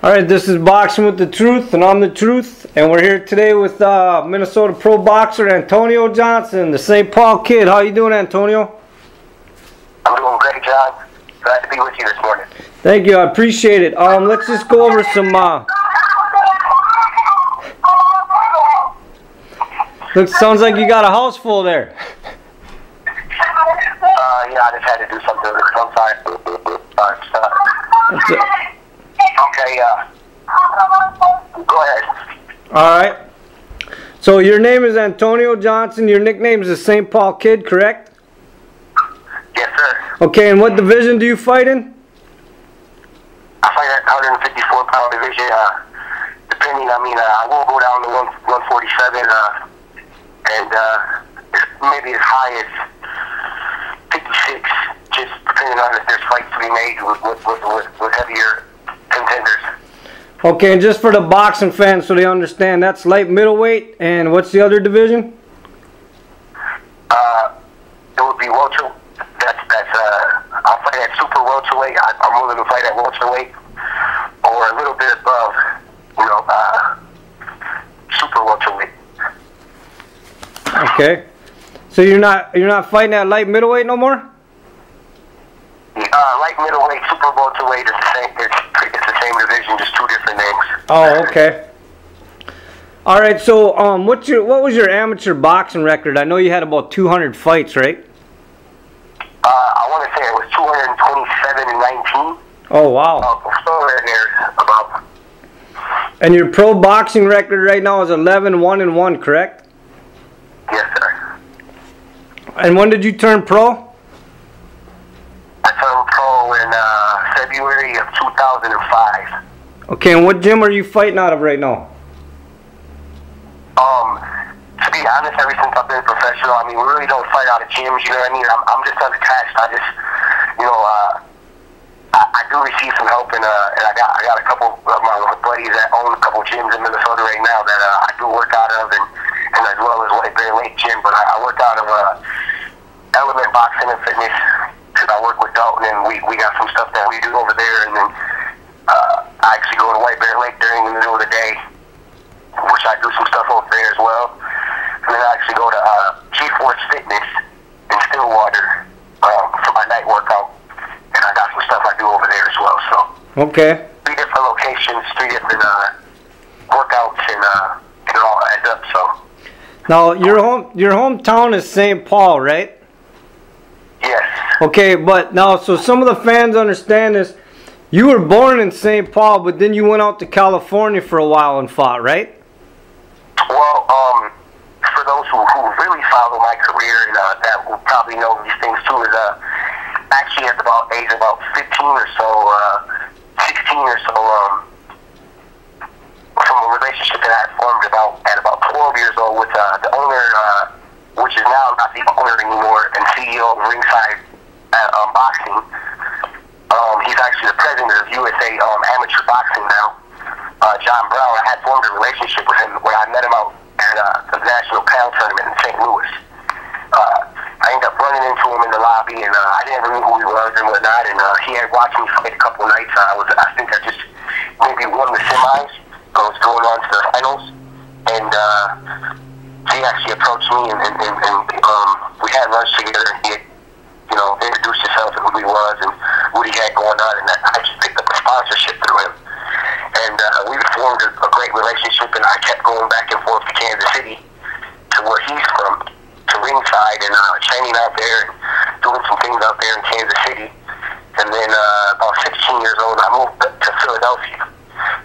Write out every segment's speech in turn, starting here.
Alright, this is Boxing with the Truth, and I'm the Truth, and we're here today with Minnesota pro boxer Antonio Johnson, the St. Paul kid. How you doing, Antonio? I'm doing great, John. Glad to be with you this morning. Thank you, I appreciate it. Let's just go over some sounds like you got a house full there. Yeah, I just had to do something with it. I'm sorry. Okay, go ahead. Alright. So your name is Antonio Johnson, your nickname is the St. Paul Kid, correct? Yes, sir. Okay, and what division do you fight in? I fight at 154-pound division. Depending, I will go down to 147, and maybe as high as 56, just depending on if there's fights to be made with heavier contenders. Okay, and just for the boxing fans so they understand, that's light middleweight, and what's the other division? It would be welter. I'll fight at super welterweight. I'm willing to fight at welterweight, or a little bit above, super welterweight. Okay, so you're not fighting at light middleweight no more? Light middleweight, super welterweight is the same. It's the same division, just two different names. Oh, okay. All right. So, what was your amateur boxing record? I know you had about 200 fights, right? I want to say it was 227 and 19. Oh, wow. Somewhere in there, about. And your pro boxing record right now is 11-1-1, correct? Yes, sir. And when did you turn pro? I turned pro in February of 2005. Okay, and what gym are you fighting out of right now? To be honest, ever since I've been professional, we really don't fight out of gyms, you know what I mean? I'm just unattached. I do receive some help, and I got a couple of my buddies that own a couple gyms in Minnesota right now that I do work out of, and as well as White Bear Lake Gym, but I work out of Element Boxing and Fitness, because I work with Dalton, and we got some stuff that we do over there, and then I actually go to White Bear Lake during the middle of the day, which I do some stuff over there as well. And then I actually go to G-Force Fitness in Stillwater for my night workout, and I got some stuff I do over there as well. So Okay. 3 different locations, 3 different workouts, and it all adds up. So Now, your hometown is St. Paul, right? yes. Okay, but now, so some of the fans understand this. You were born in St. Paul, but then you went out to California for a while and fought, right? Well, for those who really follow my career and that will probably know these things too, is actually at age about 15 or so, 16 or so, from a relationship that I had formed at about 12 years old with the owner, which is now not the owner anymore, and CEO of Ringside Boxing. He's actually the president of USA Amateur Boxing now. John Brown. I had formed a relationship with him when I met him out at the National Pound Tournament in St. Louis. I ended up running into him in the lobby, and I didn't know who he was and whatnot, and he had watched me fight a couple nights. I think I just maybe won the semis. I was going on to the finals, and he actually approached me, and we had lunch together, and he had, introduced himself and who he was and what he had going on, and I just picked up a sponsorship through him. And we formed a great relationship, and I kept going back and forth to Kansas City, to where he's from, to Ringside, and training out there and doing some things out there in Kansas City. And then about 16 years old, I moved to Philadelphia.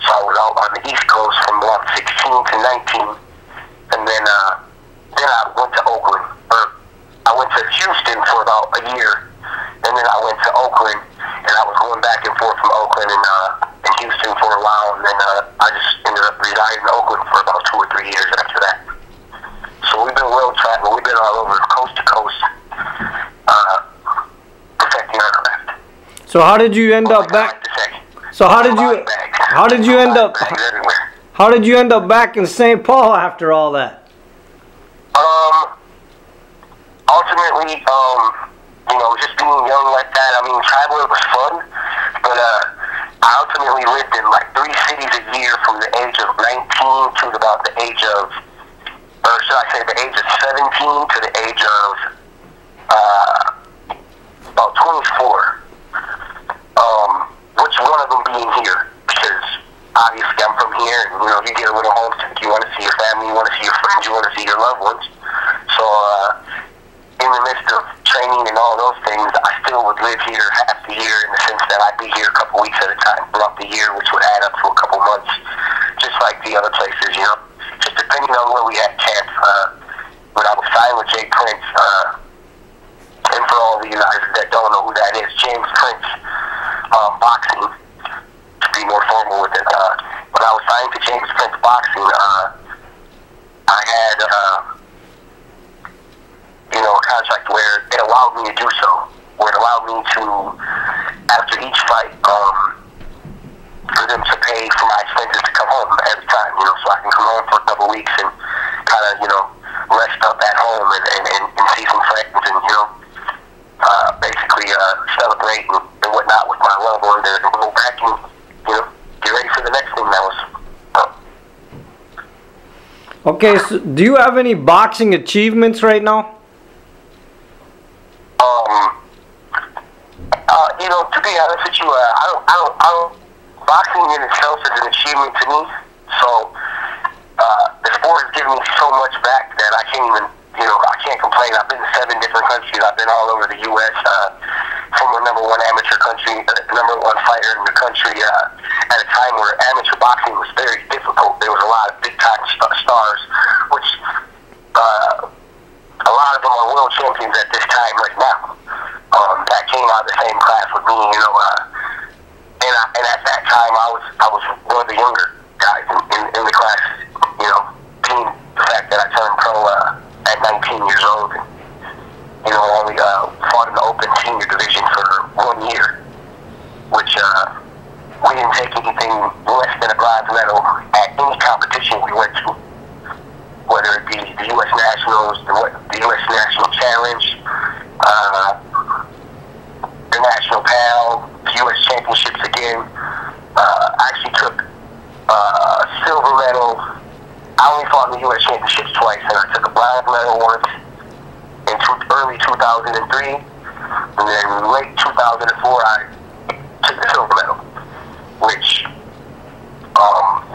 So I was out on the East Coast from about 16 to 19. And then I went to Oakland. I went to Houston for about a year, and then I went to Oakland, and I was going back and forth from Oakland and Houston for a while, and then I just ended up residing in Oakland for about 2 or 3 years after that. So we've been world traveling. We've been all over, coast to coast, perfecting our craft. So how did you end up back? So how did you end up back in St. Paul after all that? Ultimately, just being young like that, traveling was fun, but I ultimately lived in like 3 cities a year from the age of 19 to about the age of, or should I say the age of 17 to the age of about 24. Which one of them being here? Because obviously I'm from here, and you know, you get a little homesick. You want to see your family, you want to see your friends, you want to see your loved ones. So in the midst of training and all those things, I still would live here half the year, in the sense that I'd be here a couple weeks at a time throughout the year, which would add up to a couple months, just like the other places, you know. Just depending on where we had camp. When I was signed with Jay Prince, and for all of you guys that don't know who that is, James Prince Boxing, to be more formal with it. When I was signed to James Prince Boxing, I had you know, a contract where it allowed me to do so, where it allowed me to, after each fight, for them to pay for my expenses to come home every time, you know, so I can come home for a couple weeks and kind of, you know, rest up at home and see some friends and, you know, basically celebrate and whatnot with my loved ones, and go back and, you know, get ready for the next thing that was. Okay, so do you have any boxing achievements right now? You know, to be honest with you, boxing in itself is an achievement to me. So, the sport has given me so much back that I can't even, you know, I can't complain. I've been to 7 different countries. I've been all over the U.S. From a #1 amateur country, #1 fighter in the country, at a time where amateur boxing was very difficult. There was a lot of big-time stars, which a lot of them are world champions at this time right now. That came out of the same class with me, you know, and at that time I was one of the younger guys in the class, you know, being the fact that I turned pro at 19 years old, and, you know, only fought in the open senior division for 1 year, which we didn't take anything less than a bronze medal at any competition we went to, whether it be the U.S. Nationals, the U.S. National Challenge, the National PAL, the U.S. Championships again. I actually took a silver medal. I only fought in the U.S. Championships twice, and I took a bronze medal once in early 2003, and then late 2004 I took the silver medal, which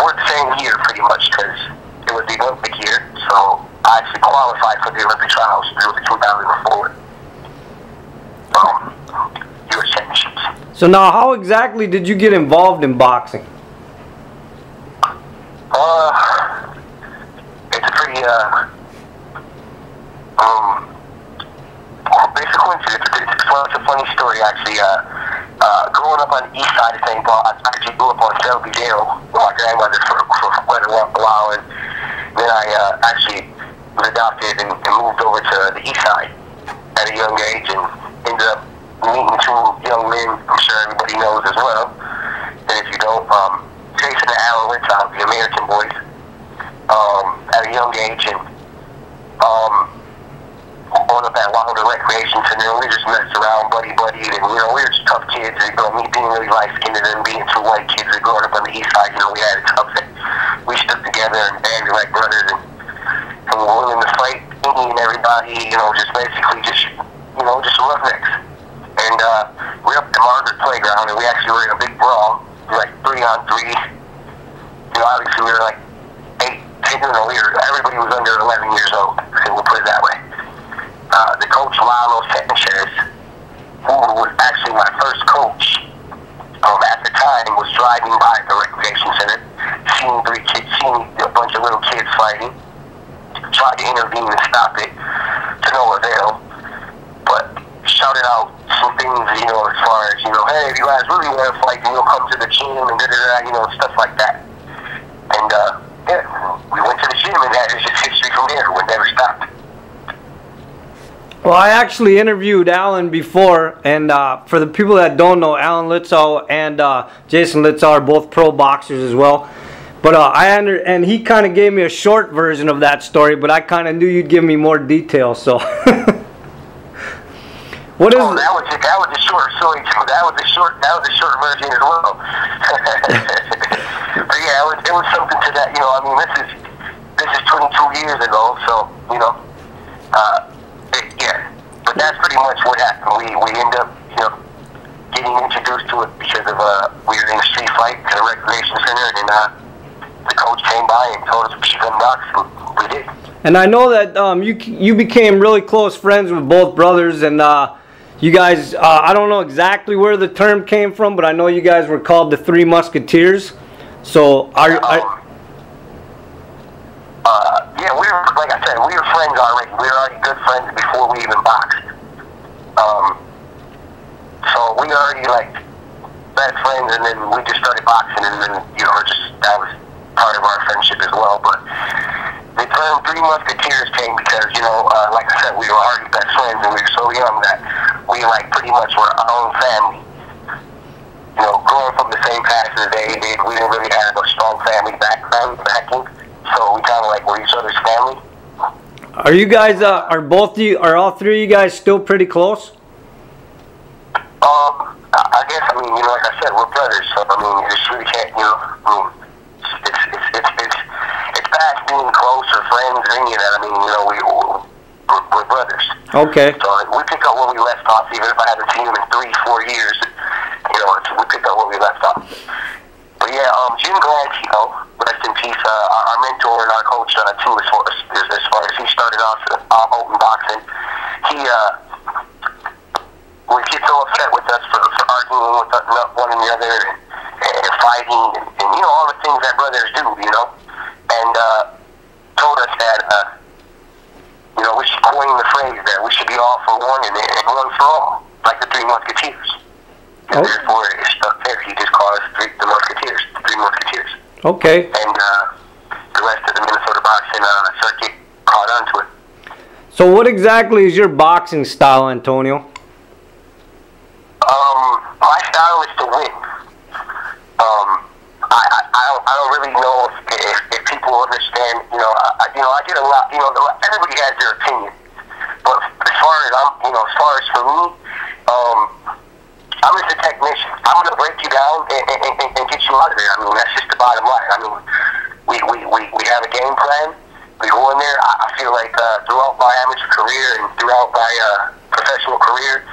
were the same year pretty much, because it was the Olympic year, so I actually qualified for the Olympic trials through the 2004 U.S. Championships. So now, how exactly did you get involved in boxing? It's a pretty basic coincidence. It's a funny story, actually. Growing up on the east side of St. Paul, I actually grew up on Selby Jail with my grandmother for quite a while, and then I actually was adopted and moved over to the east side at a young age, and ended up meeting 2 young men I'm sure everybody knows as well. And if you don't, Jason and Alan Litzau, the American boys, at a young age, and growing up at Wilder Recreation Center, we just messed around, buddy, and, you know, we were just tough kids. You know, me being really light-skinned and then being 2 white kids that growing up on the east side, you know, we had it tough. We stuck together and banded like brothers, and we were willing to fight any and everybody, you know, just basically just, you know, just roughnecks. And we were up at the Margaret Playground, and we actually were in a big brawl, like 3-on-3. You know, obviously we were like 8, 10, you know, everybody was under 11 years old, so we'll put it that way. The coach, Lalo Sanchez, who was actually my first coach, at the time, was driving by the recreation center, seeing a bunch of little kids fighting, tried to intervene and stop it, to no avail, but shouted out some things, you know, as far as, you know, hey, if you guys really want to fight, you know, come to the gym and da-da-da, you know, stuff like that. And, yeah, we went to the gym, and that is just history from there. We never stopped. Well, I actually interviewed Alan before, and for the people that don't know, Alan Litzau and Jason Litzau are both pro boxers as well. But and he kind of gave me a short version of that story, but I kind of knew you'd give me more details. So, That was the short story too. That was a short version as well. But yeah, it was something to that. You know, I mean, this is 22 years ago, so you know, yeah. But that's pretty much what happened. We ended up, you know, getting introduced to it because of we were in a street fight at a recreation center, and the coach came by and told us we should come box, and we did. And I know that you became really close friends with both brothers, and you guys, I don't know exactly where the term came from, but I know you guys were called the Three Musketeers. So yeah, we were, like I said, we were friends already. We were already good friends before we even boxed. So we already like best friends, and then we just started boxing, and then you know, that was part of our friendship as well. But the term Three Musketeers came because, you know, like I said, we were already best friends, and we were so young that we like pretty much were our own family. You know, growing from the same past as they did, we didn't really have a strong family backing, so we kind of like were each other's family. Are you guys, are all three of you guys still pretty close? I guess, I mean, you know, like I said, we're brothers, so I mean, you just really can't, you know, I mean, it's past being close or friends or any of that. I mean, you know, we're brothers. Okay. So we pick up where we left off, even if I haven't seen him in 3-4 years. You know, we pick up where we left off. But yeah, Jim Glantz, you know, rest in peace, our mentor and our coach too, as far as he started off open boxing. He would get so upset with us for arguing with one another and fighting and you know, all the things that brothers do, you know, and told us that you know, we should coin the phrase that we should be all for one and one for all, like the Three Musketeers. And therefore, it stuck there. He just called us the Musketeers, the Three Musketeers. Okay. And the rest of the Minnesota boxing circuit caught on to it. So what exactly is your boxing style, Antonio? My style is to win. I don't really know if people understand. You know, I get a lot. You know, everybody has their opinion. But as far as for me, I'm just a technician. I'm gonna break you down and get you out of there. I mean, that's just the bottom line. I mean, we have a game plan. We go in there. I feel like throughout my amateur career and throughout my professional career,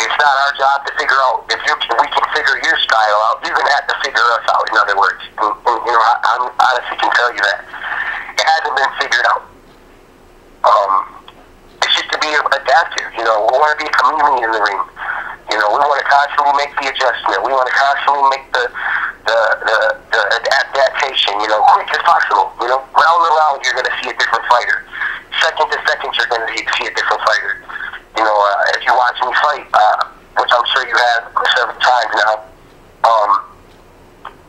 it's not our job to figure out if we can figure your style out. You're gonna have to figure us out. In other words, and, you know, I honestly can tell you that it hasn't been figured out. It's just to be adaptive. You know, we want to be a chameleon in the ring. You know, we want to constantly make the adjustment. We want to constantly make the adaptation, you know, quick as possible. You know, round to round, you're going to see a different fighter. Second to second, you're going to see a different fighter. You know, if you watch me fight, which I'm sure you have several times now,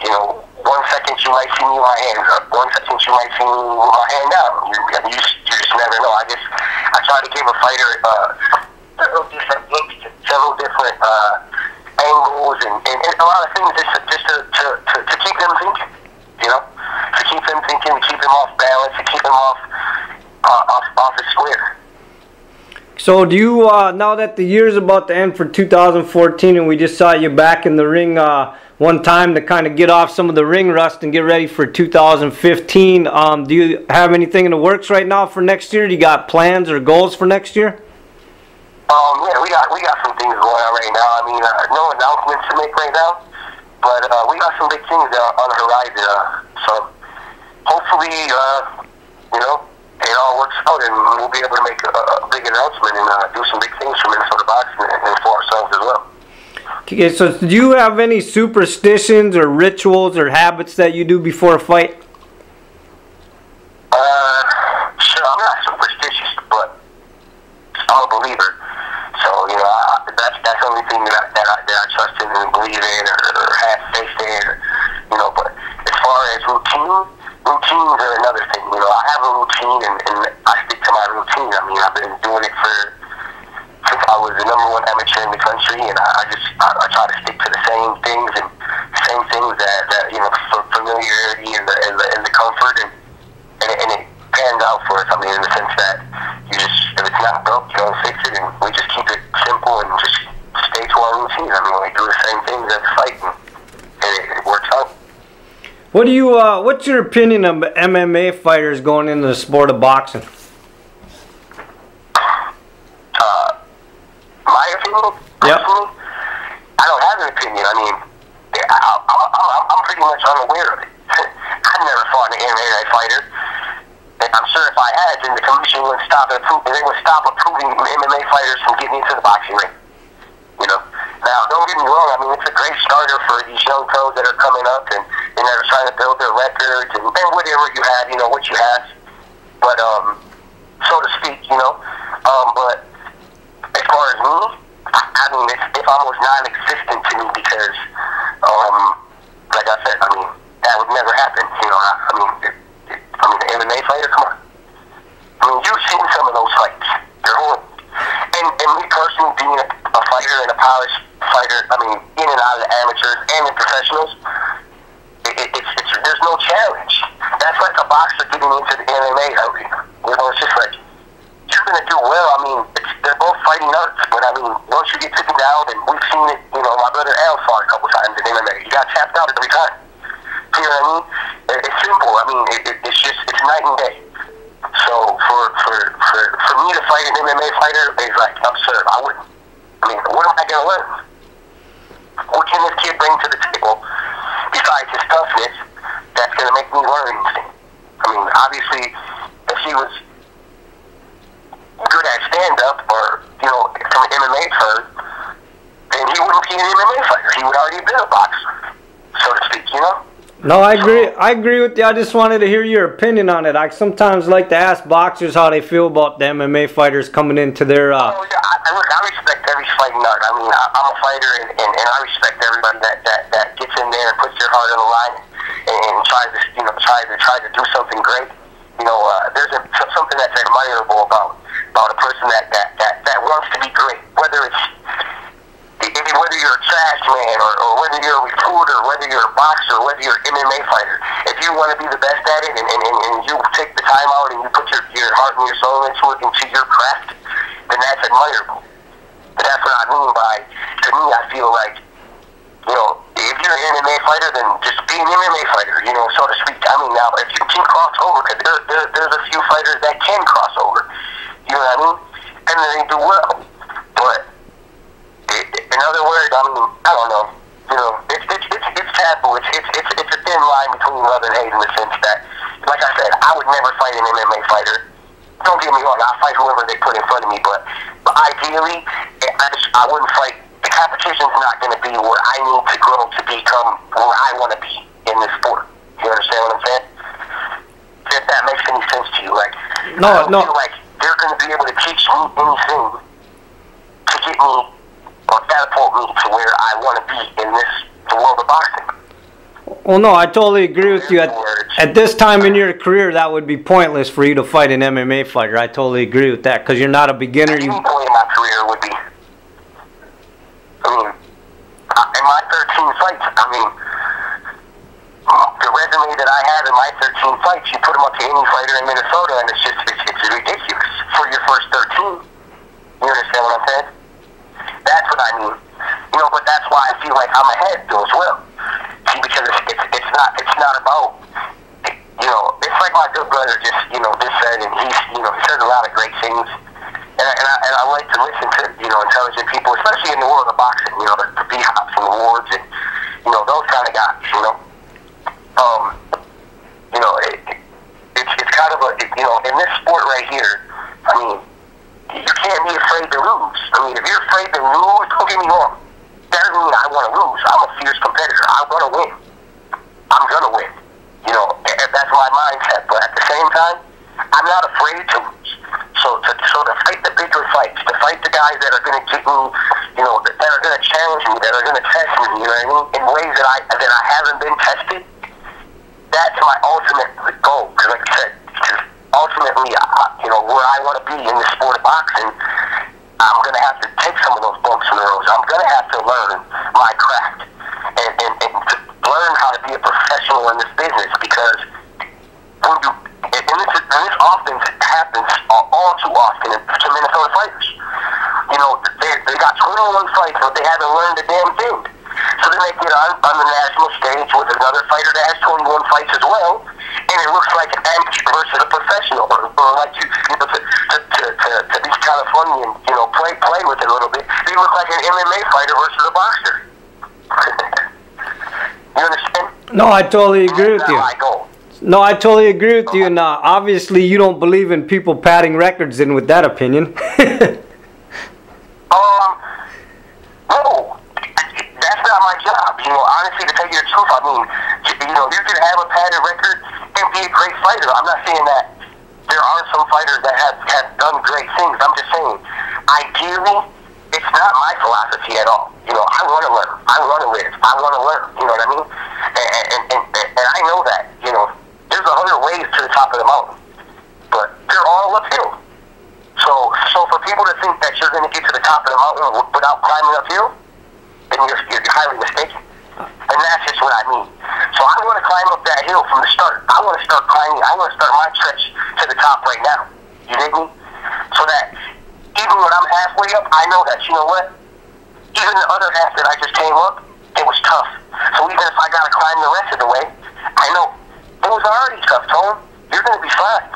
you know, 1 second you might see me with my hands up, 1 second you might see me with my hand down. You just never know. I try to give a fighter several different looks, several different angles, and a lot of things just to keep them thinking. You know, to keep them thinking, to keep them off balance, to keep them off the square. So do you, now that the year's about to end for 2014 and we just saw you back in the ring one time to kind of get off some of the ring rust and get ready for 2015, do you have anything in the works right now for next year? Do you got plans or goals for next year? Yeah, we got some things going on right now. I mean, no announcements to make right now, but we got some big things on the horizon. So hopefully, you know, it all works out, and we'll be able to make a big announcement and do some big things for Minnesota boxing and for ourselves as well. Okay, so do you have any superstitions or rituals or habits that you do before a fight? Sure, I'm not superstitious, but I'm a believer. So, you know, that's the only thing that I trust in and believe in or have faith in. You know, but as far as routines are another thing. You know, I have a routine and I stick to my routine. I mean, I've been doing it since I was the #1 amateur in the country, and I try to stick to the same things that you know, for familiarity and the comfort and it pans out for us. I mean, in the sense that if it's not broke, you don't fix it, and we just keep it simple and What do you? What's your opinion of MMA fighters going into the sport of boxing? My opinion? Yep. Personally, I don't have an opinion. I mean, I'm pretty much unaware of it. I've never fought an MMA fighter. And I'm sure if I had, then the commission would stop approving MMA fighters from getting into the boxing ring. You know. Now, don't get me wrong. I mean, it's a great starter for these young pros that are coming up and that are trying to build their records and whatever you have, you know, what you have. But so to speak, you know. But as far as me, I mean, it's almost non-existent to me because, like I said, I mean, that would never happen. You know, I mean, the MMA fighter, come on. I mean, you've seen some of those fights. They're horrible. And me personally, being a fighter and a polished fighter, I mean, in and out of the amateurs and the professionals, there's no challenge. That's like a boxer getting into the MMA arena. You know, it's just like, you're going to do well. I mean, they're both fighting arts, but I mean, once you get taken down, and we've seen it, you know, my brother Al fought a couple times in MMA. He got tapped out every time. You know what I mean? It's simple. I mean, it's just, it's night and day. So for me to fight an MMA fighter is like absurd. I wouldn't. I mean, what am I going to learn? What can this kid bring to the table besides his toughness that's going to make me learn anything? I mean, obviously, if he was good at stand-up or, you know, from an MMA turn, then he wouldn't be an MMA fighter. He would already have been a boxer, so to speak, you know? No, I agree. I agree with you. I just wanted to hear your opinion on it. I sometimes like to ask boxers how they feel about the MMA fighters coming into their. Oh, yeah, I respect every fighting art. I mean, I'm a fighter, and I respect everybody that gets in there and puts their heart on the line and tries to, you know, try to do something great. You know, there's something that's admirable about a person that wants to be great, whether you're a trash man or whether you're a recruiter, whether you're a boxer, whether you're an MMA fighter. If you want to be the best at it and you take the time out and you put your heart and your soul into your craft, then that's admirable. But that's what I mean by, to me, I feel like, you know, if you're an MMA fighter, then just be an MMA fighter, you know, so to speak. I mean, now, if you can cross over, because there's a few fighters that can cross over, you know what I mean? And they do well. But in other words, I mean, I don't know. You know, it's taboo. It's a thin line between love and hate in the sense that, like I said, I would never fight an MMA fighter. Don't get me wrong, I'll fight whoever they put in front of me, but ideally, I wouldn't fight. The competition's not going to be where I need to grow to become where I want to be in this sport. You understand what I'm saying? If that makes any sense to you. Like, I don't feel like they're going to be able to teach me anything to get me or catapult me to where I want to be in the world of boxing. Well, no, I totally agree with you. At this time in your career, that would be pointless for you to fight an MMA fighter. I totally agree with that because you're not a beginner. Any point in my career would be. I mean, in my 13 fights, I mean, the resume that I have in my 13 fights, you put them up to any fighter in Minnesota, and it's ridiculous for your first 13. You understand what I'm saying? That's what I mean. You know, but that's why I feel like I'm ahead though as well. See, because it's not about, you know, it's like my good brother just said, and he says a lot of great things. And I like to listen to, you know, intelligent people, especially in the world of boxing, you know, the B-Hops and the Wards and, you know, those kind of guys, you know. You know, it's kind of a, you know, in this sport right here, I mean, you can't be afraid to lose. I mean, if you're afraid to lose, don't get me wrong. That doesn't mean I want to lose. I'm a fierce competitor. I want to win. I'm going to win. You know, that's my mindset. But at the same time, I'm not afraid to lose. So to fight the bigger fights, to fight the guys that are going to get me, you know, that are going to challenge me, that are going to test me, you know what I mean, in ways that I haven't been tested, that's my ultimate goal. Because like I said, ultimately, you know, where I want to be in the sport of boxing, I'm going to have to take some of those bumps in the road. I'm going to have to learn my craft and to learn how to be a professional in this business because when you, and this often happens all too often to Minnesota fighters. You know, they got 21 fights, but they haven't learned a damn thing. So then make it on the national stage with another fighter that has 21 fights as well, and it looks like an amateur versus a professional, or like to be kind of funny and play with it a little bit. They look like an MMA fighter versus a boxer. You understand? No, I totally agree with you. That's my goal. No, I totally agree with you, and obviously you don't believe in people padding records in with that opinion. No, that's not my job. Honestly, to tell you the truth, I mean, you can have a padded record and be a great fighter. I'm not saying that there are some fighters that have done great things. I'm just saying, ideally, it's not my philosophy at all. I want to learn. I want to live. I want to learn. You know what I mean? And I know that. There's 100 ways to the top of the mountain, but they're all uphill. So for people to think that you're going to get to the top of the mountain without climbing uphill, then you're highly mistaken. And that's just what I mean. So I want to climb up that hill from the start. I want to start climbing. I want to start my stretch to the top right now. You dig me? So that even when I'm halfway up, I know that, you know what? Even the other half that I just came up, it was tough. So even if I got to climb the rest of the way, I know it was already tough, Tone. You're going to be fine.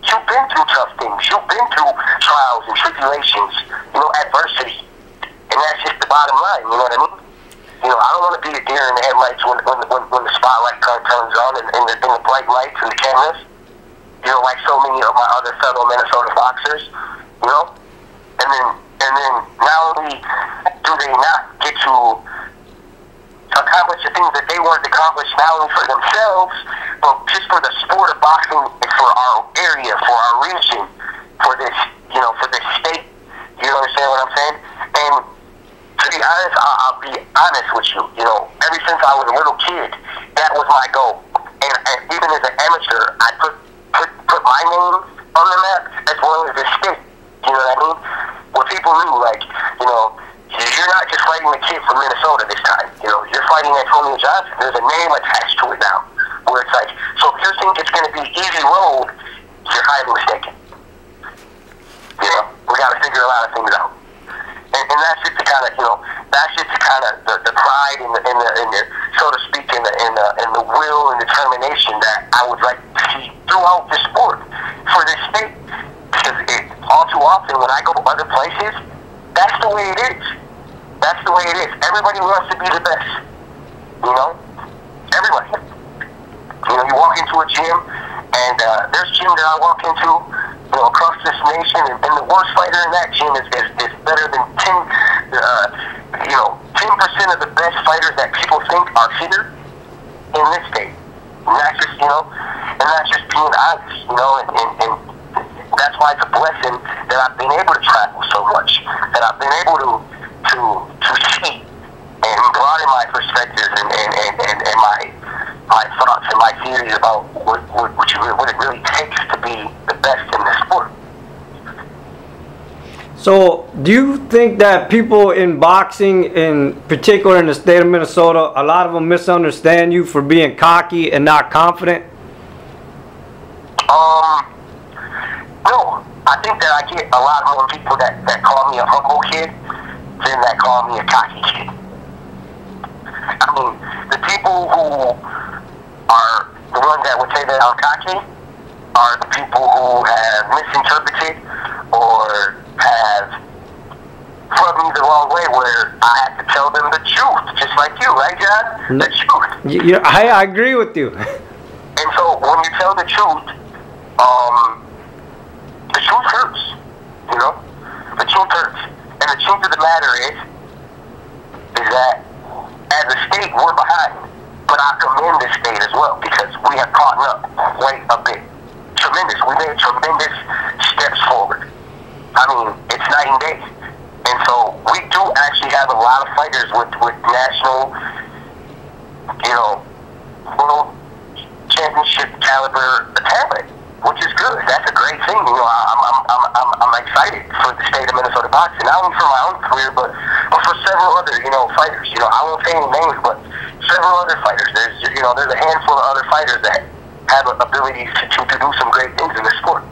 You've been through tough things. You've been through trials and tribulations, adversity. And that's just the bottom line, you know what I mean? I don't want to be a deer in the headlights when the spotlight turns on and the bright lights and the cameras. Like so many of my other fellow Minnesota boxers, And then not only do they not get to accomplish the things that they wanted to accomplish, not only for themselves, but just for the sport of boxing and for our area, for our region, for this state. You understand what I'm saying? And to be honest, I'll be honest with you. Ever since I was a little kid, that was my goal. And even as an amateur, I put my name on the map as well as the state. You know what I mean? Where people knew, you're not just fighting the kid from Minnesota this time. You're fighting Antonio Johnson. There's a name attached to it now. Where it's like, so if you think it's going to be easy road, you're highly mistaken. We got to figure a lot of things out. And that's just the kind of, the pride and the so to speak, and the will and determination that I would like to see throughout the sport for this state. Because all too often when I go other places, that's the way it is. That's the way it is. Everybody wants to be the best. Everybody. You walk into a gym, and there's gym that I walk into, across this nation, and the worst fighter in that gym is better than 10% of the best fighters that people think are here in this state. And that's just being honest, and that's why it's a blessing that I've been able to travel so much, that I've been able to see and broaden my perspectives and my thoughts and my theories about what it really takes to be the best in this sport. So, do you think that people in boxing, in particular in the state of Minnesota, a lot of them misunderstand you for being cocky and not confident? No. I think that I get a lot more people that call me a humble kid than that call me a cocky kid. I mean, the people who are the ones that would say that I'm cocky are the people who have misinterpreted or have rubbed me the wrong way, where I have to tell them the truth, just like you, right, John? The truth. I agree with you. And so when you tell the truth, the truth hurts, The truth hurts. And the truth of the matter is that as a state, we're behind. But I commend this state as well, because we have caught up quite a bit. Tremendous. We made tremendous steps forward. I mean, it's night and day. And so we do actually have a lot of fighters with national, world championship caliber talent, which is good. That's a great thing. I'm excited for the state of Minnesota boxing, not only for my own career, but for several other, fighters. I won't say any names, but several other fighters. There's a handful of other fighters that have abilities to do some great things in this sport.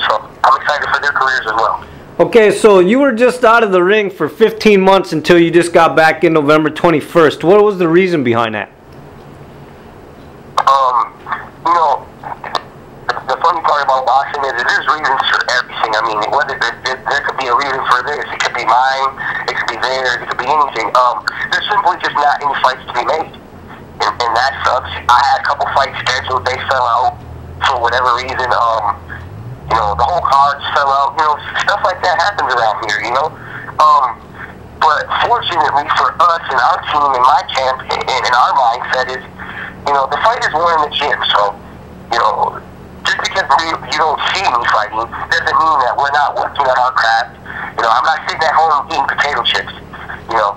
So I'm excited for their careers as well. Okay, so you were just out of the ring for 15 months until you just got back in November 21st. What was the reason behind that? You know, the funny part about boxing is that there's reasons for everything. I mean, whether there could be a reason for this, it could be mine, it could be theirs, it could be anything. There's simply just not any fights to be made, and that sucks. I had a couple fights scheduled, they fell out for whatever reason. You know, the whole cards fell out. You know, stuff like that happens around here. You know, but fortunately for us and our team and my camp and our mindset is, you know, the fight is won in the gym. So, you know, just because you don't see me fighting doesn't mean that we're not working on our craft. You know, I'm not sitting at home eating potato chips, you know,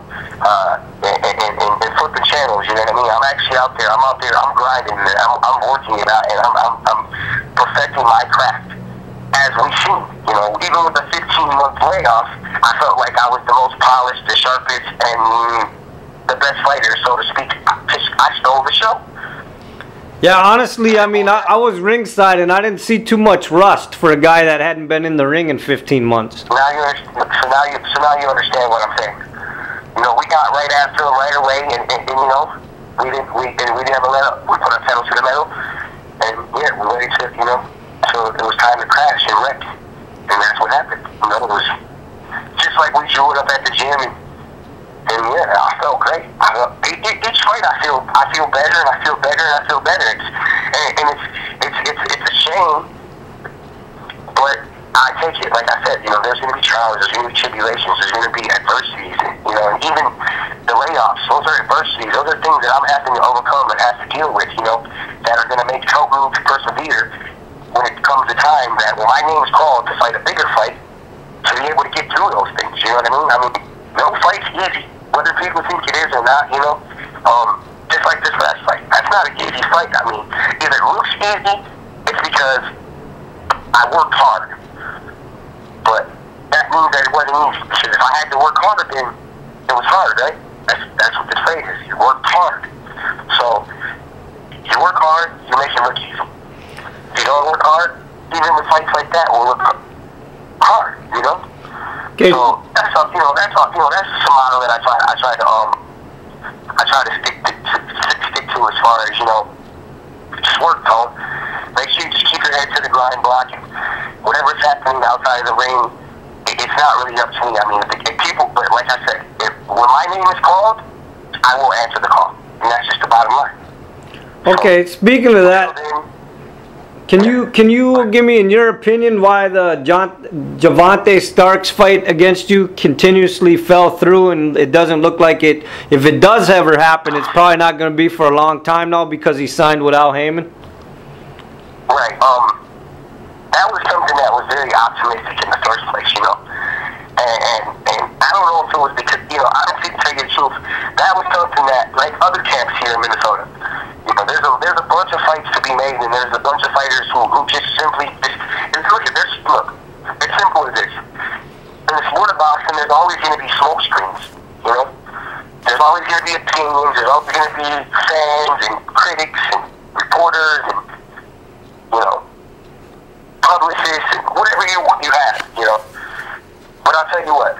and flipping channels, you know what I mean? I'm actually out there. I'm out there. I'm grinding. I'm working it out, and I'm perfecting my craft as we see. You know, even with the 15-month layoff, I felt like I was the most polished, the sharpest, and the best fighter, so to speak. I stole the show. Yeah, honestly, I mean, I was ringside and I didn't see too much rust for a guy that hadn't been in the ring in 15 months. Now you understand what I'm saying. You know, we got right after him right away, and you know, we didn't ever let up. We put our pedal to the metal, and yeah, we ready to, you know. So it was time to crash and wreck, and that's what happened. You know, it was just like we drew it up at the gym, and yeah, I felt great. Each fight, I feel better, and I feel better, and I feel better. It's a shame, but I take it. Like I said, you know, there's going to be trials, there's going to be tribulations, there's going to be adversities, you know, and even the layoffs. Those are adversities. Those are things that I'm having to overcome and have to deal with. You know, that are going to help me to persevere when it comes to time that when my name's called to fight a bigger fight, to be able to get through those things. You know what I mean? I mean, no fight's easy, whether people think it is or not, you know. Just like this last fight. That's not an easy fight. I mean, if it looks easy, it's because I worked hard. But that means that it wasn't easy. Because if I had to work harder, then it was hard, right? That's what this fight is. You worked hard. So, you work hard, you make it look easy. If you don't work hard, even with fights like that will look hard, you know? Okay. So that's all, you know, that's the motto that I try to stick to as far as, you know, just work, Tone. Make sure you just keep your head to the grind block, and whatever's happening outside of the ring, it's not really up to me. I mean, if people, but like I said, when my name is called, I will answer the call, and that's just the bottom line. Okay, so, speaking of that, can you give me, in your opinion, why the Javante Starks fight against you continuously fell through, and it doesn't look like it, if it does ever happen, it's probably not going to be for a long time now because he signed with Al Heyman? Right. That was something that was very optimistic in the first place, you know. And I don't know if it was because, you know, honestly, to tell you the truth, that was something that, like other camps here in Minnesota, you know, there's a bunch of fights to be made, and there's a bunch of fighters who just simply, look, it's simple as this. In the sport of boxing, there's always going to be smoke screens, you know. There's always going to be opinions, there's always going to be fans and critics and reporters and, you know, publicists and whatever you have, you know. But I'll tell you what,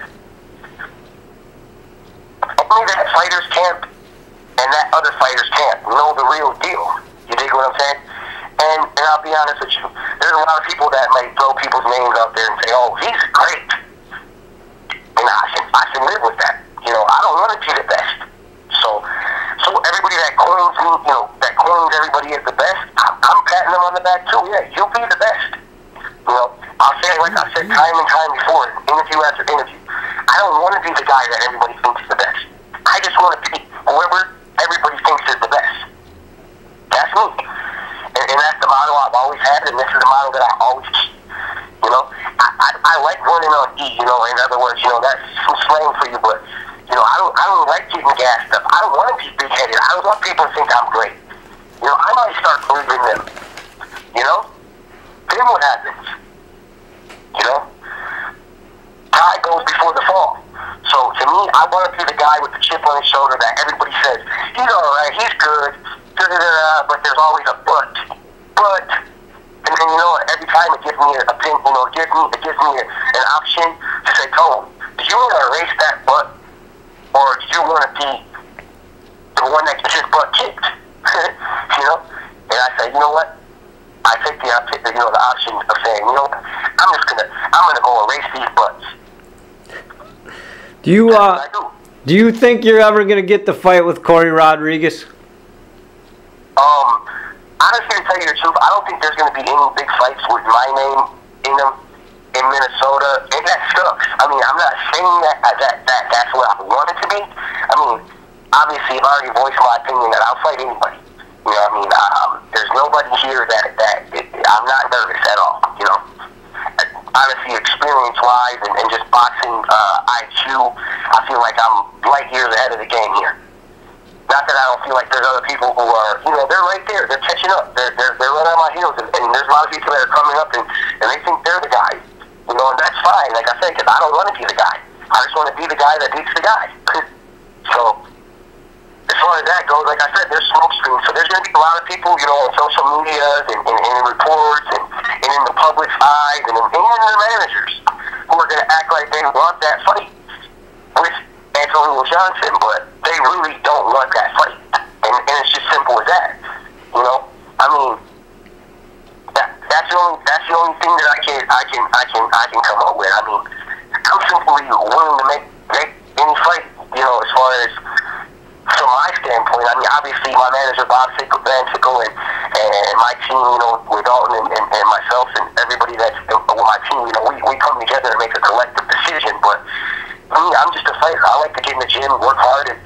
only that fighter's camp and that other fighter's camp know the real deal. You dig what I'm saying? And I'll be honest with you, there's a lot of people that might throw people's names out there and say, oh, he's great. And I can live with that. You know, I don't want to be the best. So everybody that coins me, you know, that coins everybody as the best, I'm patting them on the back too. Yeah, you'll be the best. You know, I'll say it like I said time and time before, interview after interview. I don't want to be the guy that everybody thinks is the best. I just want to be whoever everybody thinks is the best. That's me. And that's the motto I've always had, and this is the motto that I always keep. You know, I like running on E, you know, in other words, you know, that's some slang for you, but, you know, I don't like getting gassed up. I don't want to be big-headed. I don't want people to think I'm great. You know, I might start believing them. You know? Then what happens? You know? Pride goes before the fall. So, to me, I want to be the guy with the chip on his shoulder that everybody says, he's alright, he's good, but there's always a but. And then, you know, every time it gives me an opinion, you know, it gives me an an option to say, Tone, do you want to erase that butt, or do you want to be the one that gets his butt kicked? You know? And I said, you know what? I take the option of saying, you know what? I'm gonna go erase these butts. Do you think you're ever gonna get the fight with Corey Rodriguez? Honestly, to tell you the truth, I don't think there's gonna be any big fights with my name in them in Minnesota, and that sucks. I mean, I'm not saying that's what I want it to be. I mean, obviously, I've already voiced my opinion that I'll fight anybody. You know what I mean? There's nobody here that I'm not nervous at all. You know, honestly, experience-wise and just boxing IQ, I feel like I'm light years ahead of the game here. Not that I don't feel like there's other people who are, you know, they're right there. They're catching up. They're right on my heels, and there's a lot of people that are coming up and they think they're the guy. You know, and that's fine. Like I said, because I don't want to be the guy. I just want to be the guy that beats the guy. So, as far as that goes, like I said, there's smoke screens. So there's going to be a lot of people, you know, on social media and in reports and in the public's eyes and in the managers who are going to act like they want that fight with Antonio Johnson, but they really don't want that fight. And it's just simple as that. You know, I mean, that's the only thing that I can come up with. I mean, I'm simply willing to make any fight. You know, as far as from my standpoint, I mean, obviously my manager Bob Sickle and my team, you know, with Dalton and myself and everybody that's with my team, you know, we come together and make a collective decision. But me, I'm just a fighter. I like to get in the gym, work hard, and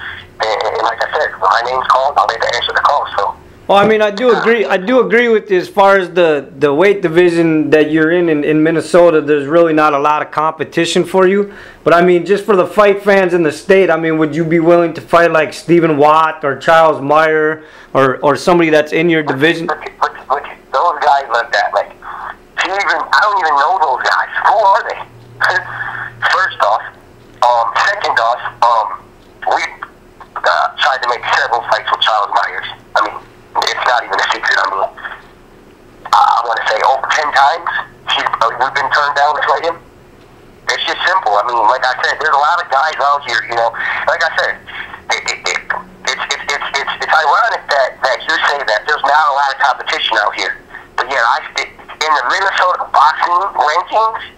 like I said, when my name's called, I'll make the answer to call. So. Well, I mean, I do agree with you as far as the weight division that you're in Minnesota. There's really not a lot of competition for you. But I mean, just for the fight fans in the state, I mean, would you be willing to fight like Stephen Watt or Charles Meyer or somebody that's in your division? Look, those guys like that. Like, I don't even know those guys. Who are they? First off, second off, we tried to make several fights with Charles Myers. I mean, it's not even a secret. I mean, I want to say over 10 times we've been turned down to fight him. It's just simple. I mean, like I said, there's a lot of guys out here, you know. Like I said, it's ironic that you say that there's not a lot of competition out here. But yeah, in the Minnesota boxing rankings,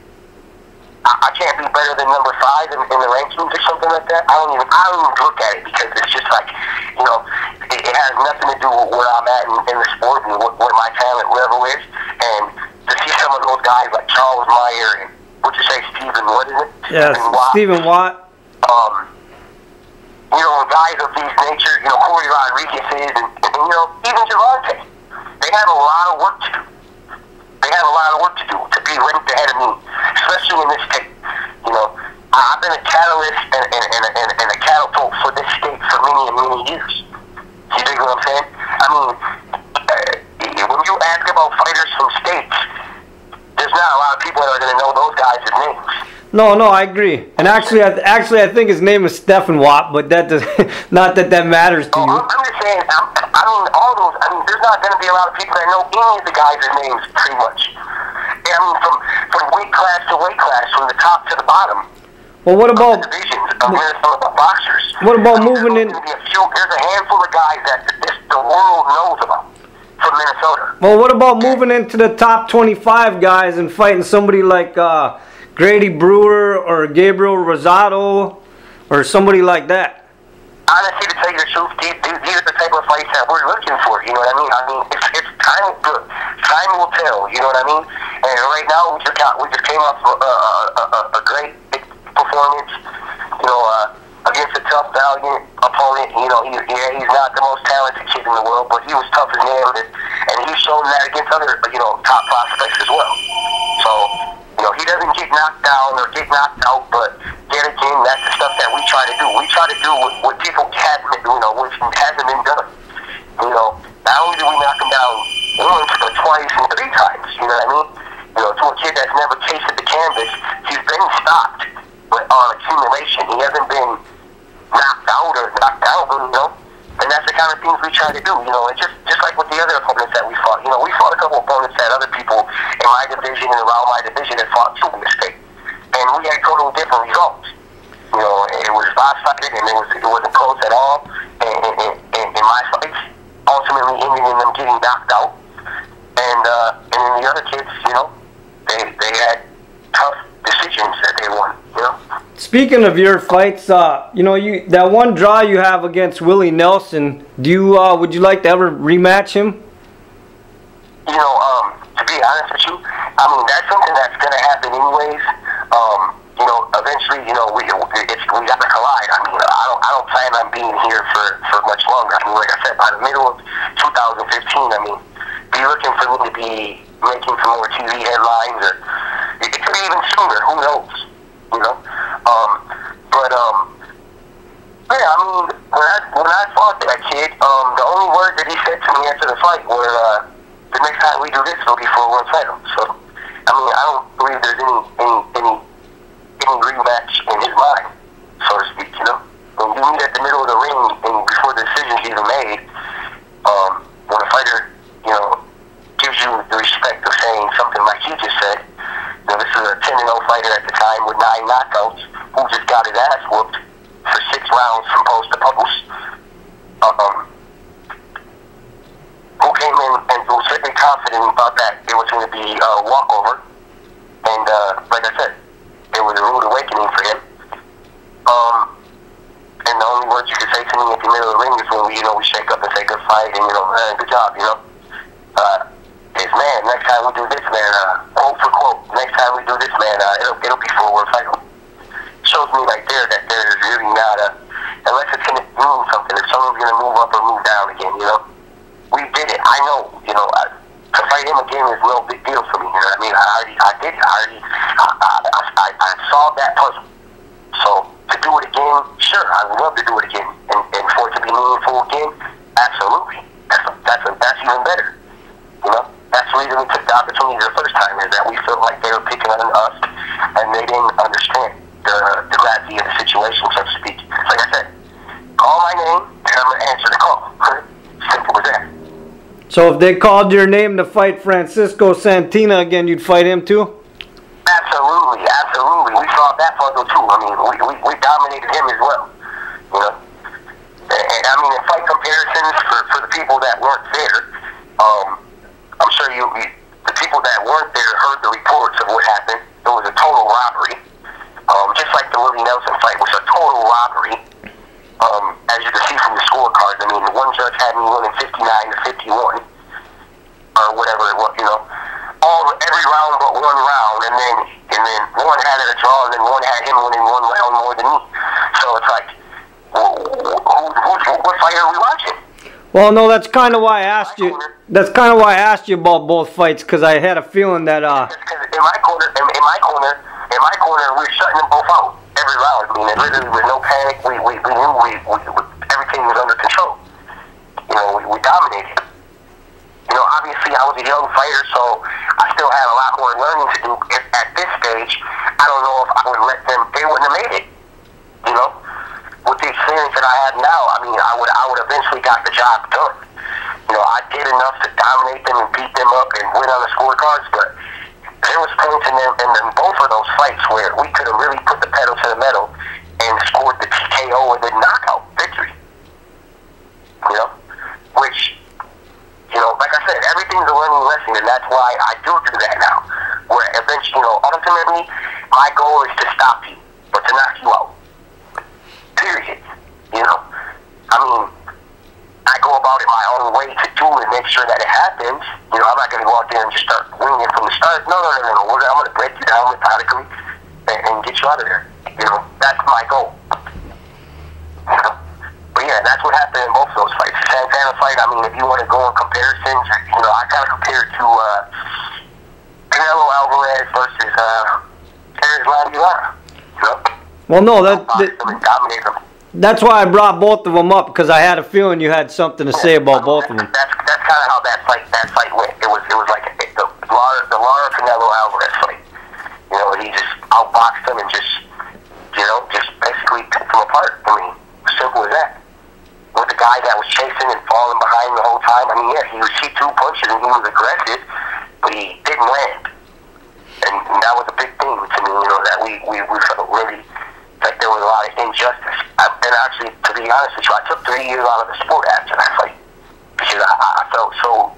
I can't be better than number 5 in the rankings or something like that. I don't even look at it because it's just like, you know, it has nothing to do with where I'm at in the sport and what my talent level is. And to see some of those guys like Charles Meyer and what'd you say, Stephen? What is it? Yeah, Stephen Watt. You know, guys of these nature, you know, Corey Rodriguez is, and you know, even Javante. They have a lot of work to do. They have a lot of work to do to be ranked ahead of me, especially in this state. You know, I've been a catalyst and a catapult for this state for many and many years. You dig what I'm saying? I mean, when you ask about fighters from states, there's not a lot of people that are going to know those guys' names. No, I agree. And actually, I think his name is Stephen Watt, but that does not that matters to you. I'm just saying, I mean, all those. I mean, there's not going to be a lot of people that know any of the guys' names, pretty much. And I mean, from weight class to weight class, from the top to the bottom. Well, what about divisions of Minnesota boxers? What about moving in? There's a handful of guys that the world knows about from Minnesota. Well, what about moving into the top 25 guys and fighting somebody like Grady Brewer or Gabriel Rosado or somebody like that? Honestly, to tell you the truth, these are the type of fights that we're looking for. You know what I mean? I mean, it's time. Time will tell. You know what I mean? And right now, we just came off a great performance. You know, against a tough, valiant opponent. You know, he's not the most talented kid in the world, but he was tough as nails, and he's shown that against other, you know, top prospects as well. So, you know, he doesn't get knocked down or get knocked out, but yet again, that's the stuff that we try to do. We try to do what people haven't been doing, or what hasn't been done. You know, not only do we knock him down once, but twice and 3 times. You know what I mean? You know, to a kid that's never tasted the canvas, he's been stopped on accumulation. He hasn't been knocked out or knocked out, you know. And that's the kind of things we try to do, you know. And just like with the other opponents that we fought, you know, we fought a couple opponents that other people in my division and around my division had fought too in the state. we had totally different results. You know, it was lopsided, and it wasn't close at all. And my fights ultimately ended in them getting knocked out. And then the other kids, you know, they had tough decisions that they won. You know. Speaking of your fights, you know, that one draw you have against Willie Nelson, would you like to ever rematch him? You know, to be honest with you, I mean, that's something that's going to happen anyways. You know, eventually, you know, we got to collide. I mean, I don't plan on being here for much longer. I mean, like I said, by the middle of 2015, I mean, be looking for me to be making some more TV headlines, or it could be even sooner. Who knows? You know. Yeah, I mean, when I fought that kid, the only word that he said to me after the fight were, the next time we do this, it'll be for a world title. So, I mean, I don't believe there's any rematch in his mind, so to speak. You know, when you meet at the middle of the ring and before the decision's even made, when a fighter, you know, gives you the respect of saying something like he just said. You know, this is a 10-0 fighter at the time with 9 knockouts, who just got his ass whooped for 6 rounds from post to post. Who came in and was very confident about that it was going to be a walkover. And like I said, it was a rude awakening for him. And the only words you could say to me at the middle of the ring is when we shake up and say good fight and, you know, good job, you know. Is, man, next time we do this, man, quote for quote, next time we do this, man, it'll be for a world title. Shows me right there that there's really not unless it's going to mean something, if someone's going to move up or move down again, you know. We did it. I know, you know, to fight him again is no big deal for me, you know what I mean? I did it. I solved that puzzle. So, to do it again, sure, I would love to do it again. And for it to be meaningful again, absolutely. That's even better, you know. That's the reason we took the opportunity the first time, is that we felt like they were picking on us, and they didn't understand the gravity of the situation, so to speak. Like I said, call my name, and I'm going to answer the call. Simple as that. So if they called your name to fight Francisco Santina again, you'd fight him too? Absolutely, absolutely. We solved that puzzle too. I mean, we dominated him as well. You know? And I mean, in fight comparisons, for the people that weren't there, I'm sure the people that weren't there heard the reports of what happened. It was a total robbery. Just like the Willie Nelson fight was a total robbery. As you can see from the scorecards, I mean, the one judge had me winning 59 to 51, or whatever it was, you know. Every round but one round, and then one had it a draw, and then one had him winning 1 round more than me. So it's like, what fight are we watching? Well, no, that's kind of why I asked you. That's kind of why I asked you about both fights, because I had a feeling that. Because in my corner, we're shutting them both out every round. I mean, literally with no panic, we knew everything was under control. You know, we dominated. You know, obviously I was a young fighter, so I still had a lot more learning to do. At this stage, I don't know if I would let them. They wouldn't have made it. You know, with the experience that I have now, I mean, I would eventually got the job done. You know, I did enough to dominate them and beat them up and win on the scorecards, but there was points in both of those fights where we could have really put the pedal to the metal and scored the TKO or the knockout victory. You know, which, you know, like I said, everything's a learning lesson, and that's why I do that now. Where eventually, you know, ultimately, my goal is to stop you, but to knock you out. Period. You know, I mean, I go about it my own way to do and make sure that it happens. You know, I'm not going to go out there and just start winning from the start. No. I'm going to break you down methodically and get you out of there. You know, that's my goal. You know? But yeah, that's what happened in both of those fights. The Santana fight, I mean, if you want to go in comparisons, you know, I kind of compare it to Canelo Alvarez versus Islam. You know? Well, no, dominate them. That's why I brought both of them up, because I had a feeling you had something to say about both of them. That's kind of how that fight went. It was like the Lara Canelo Alvarez fight. You know, he just outboxed him and just basically picked him apart. I mean, simple as that. With the guy that was chasing and falling behind the whole time. I mean, yeah, he threw punches and he was aggressive, but he didn't land. and that was a big thing to me, you know, that we felt really like there was a lot of injustice. And actually, to be honest with you, I took 3 years out of the sport after that fight because I felt so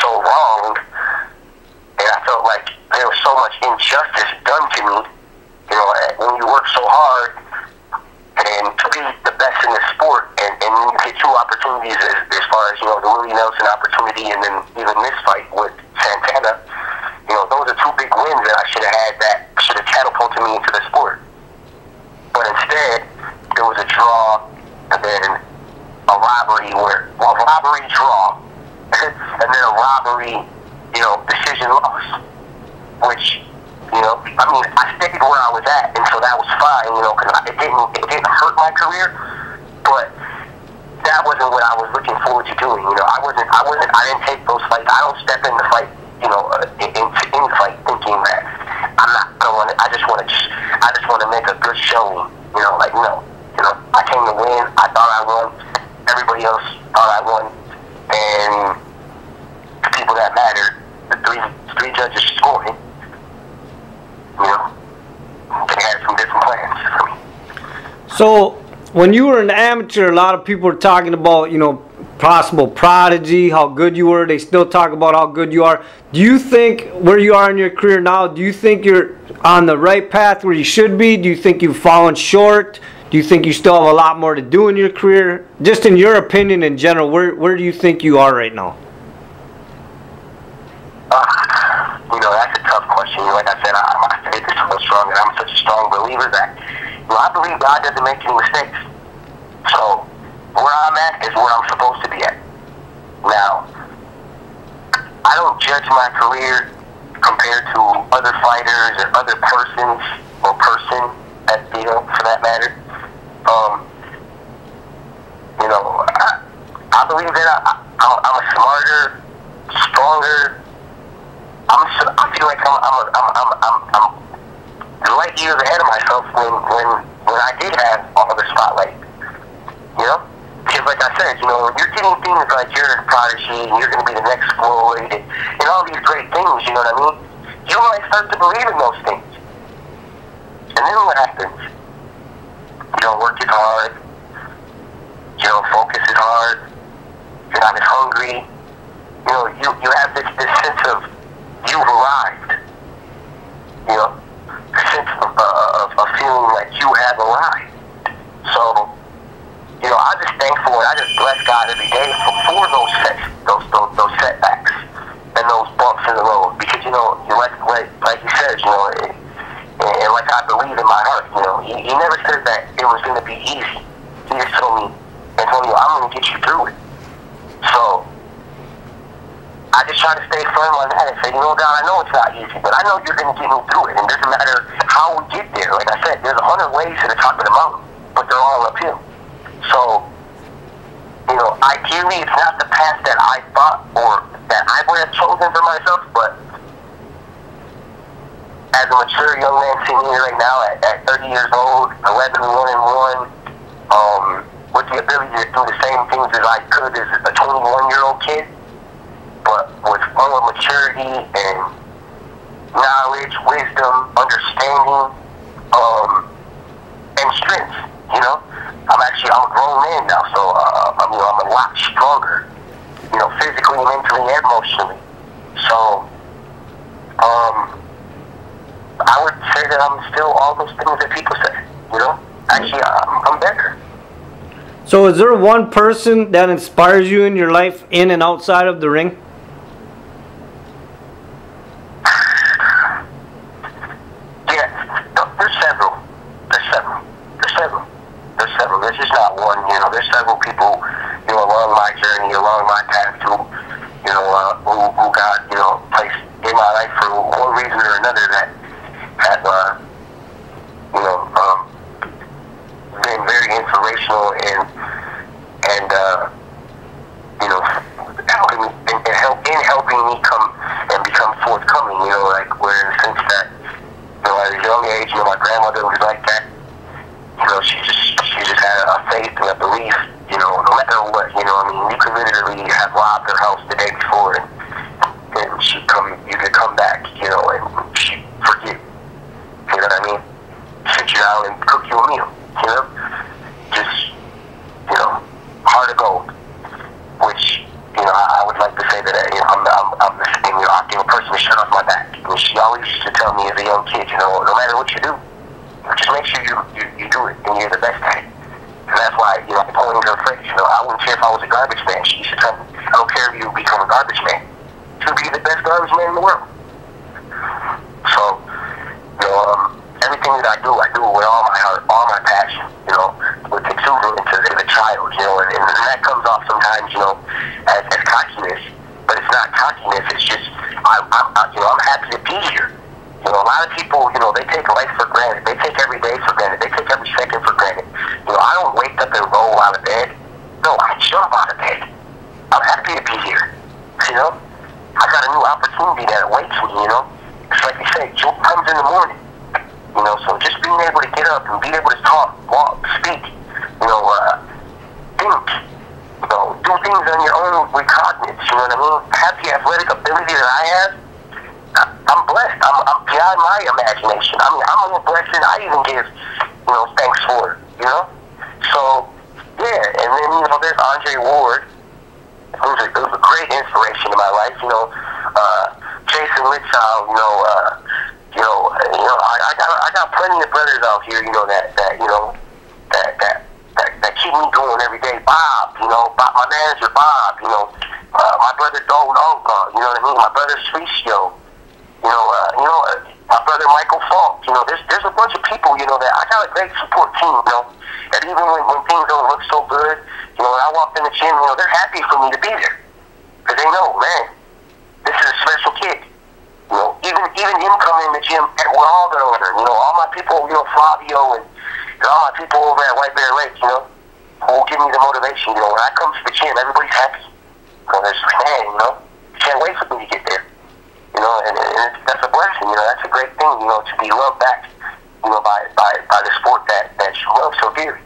wronged, and I felt like there was so much injustice done to me. You know, when you work so hard and to be the best in the sport, and you get 2 opportunities as far as, you know, the Willie Nelson opportunity and then even this fight with Santana, you know, those are 2 big wins that I should have had that should have catapulted me into the sport. But instead, there was a draw and then a robbery robbery draw, and then a robbery, you know, decision loss, which, you know, I mean, I stayed where I was at, and so that was fine, you know, because it didn't hurt my career, but that wasn't what I was looking forward to doing. You know, I didn't take those fights. I don't step in the fight, you know, into any fight thinking that I'm not going. I just want to make a good showing. You know, like, no, you know, I came to win. I thought I won. Everybody else thought I won, and the people that mattered, the three judges scoring, you know, they had some different plans for me. So, when you were an amateur, a lot of people were talking about, you know, possible prodigy, how good you were. They still talk about how good you are. Do you think where you are in your career now, do you think you're on the right path where you should be? Do you think you've fallen short? Do you think you still have a lot more to do in your career? Just in your opinion in general, where do you think you are right now? You know, that's a tough question. Like I said, my faith is so strong, and I'm such a strong believer that, you know, I believe God doesn't make any mistakes. So where I'm at is where I'm supposed to be at. Now, I don't judge my career compared to other fighters or other persons or person, you know, for that matter. You know, I believe that I'm a smarter, stronger. I feel like I'm light years ahead of myself when I did have all the spotlight. You know, because like I said, you know, when you're getting things like you're a prodigy and you're going to be the next Floyd and all these great things, you know what I mean? You might start to believe in those things. And then what happens? You don't work as hard. You don't focus as hard. You're not as hungry. You know, you have this sense of you've arrived. You know, a sense of feeling like you have arrived. So, you know, I'm just thankful and I just bless God every day for those setbacks and those bumps in the road. Because, you know, like you said, you know, and like I believe in my heart, you know, he never said that it was going to be easy. He just told me, Antonio, I'm going to get you through it. So, I just try to stay firm on that and say, you know, God, I know it's not easy, but I know you're going to get me through it. And it doesn't matter how we get there. Like I said, there's 100 ways to the top of the mountain, but they're all uphill. So, you know, ideally, it's not the path that I thought or that I would have chosen for myself, but as a mature young man sitting here right now at 30 years old, 11-1-1, with the ability to do the same things as I could as a 21-year-old kid, but with more maturity and knowledge, wisdom, understanding, and strength, you know? I'm a grown man now, so I'm a lot stronger, you know, physically, mentally, and emotionally. So, I would say that I'm still all those things that people say, you know? Actually, I'm better. So is there one person that inspires you in your life in and outside of the ring? There's just not one, you know. There's several people, you know, along my journey, along my path too, you know, who got, you know, placed in my life for one reason or another that have, you know, been very inspirational and you know, helping me come and become forthcoming, you know, like where in the sense that, you know, at a young age, you know, my grandmother was like that. You know, she just had a faith and a belief, you know, no matter what, you know, I mean, you could literally have robbed her house the day before and you could come back, you know, and she like to say that I'm a person with shirt off my back. And she always used to tell me as a young kid, no matter what you do, just make sure you do it and you're the best at it. And that's why, I pointed her phrase, I wouldn't care if I was a garbage man. She used to tell me, I don't care if you become a garbage man. You'll be the best garbage man in the world. So, everything that I do with all my heart, all my passion, with exuberance as a child, and that comes off sometimes, as cockiness. But it's not cockiness, it's just, I'm happy to be here. A lot of people, they take life for granted. They take every day for granted. They take every second for granted. I don't wake up and roll out of bed. No, I jump out of bed. I'm happy to be here. I got a new opportunity that awaits me, It's like you say, joy comes in the morning. So just being able to get up and be able to talk, walk, speak, think, do things on your own with cognizance, you know what I mean? Have the athletic ability that I have, I'm blessed. I'm beyond my imagination. I'm more blessed than I even give, thanks for, So, yeah, and then, there's Andre Ward, who's a great inspiration in my life, Jason Litzow, I got plenty of brothers out here, that keep me going every day. Bob, my manager Bob, my brother Dole Olga, you know what I mean? My brother Sricio, my brother Michael Falk, there's a bunch of people, that I got a great support team, and even when things don't look so good, when I walk in the gym, they're happy for me to be there. Because they know, man, this is a special kid. Even him coming in the gym, we're all going to learn. All my people, Flavio and all my people over at White Bear Lake, who will give me the motivation. When I come to the gym, everybody's happy. There's man, can't wait for me to get there. And that's a blessing. That's a great thing. To be loved back, by the sport that you love so dearly.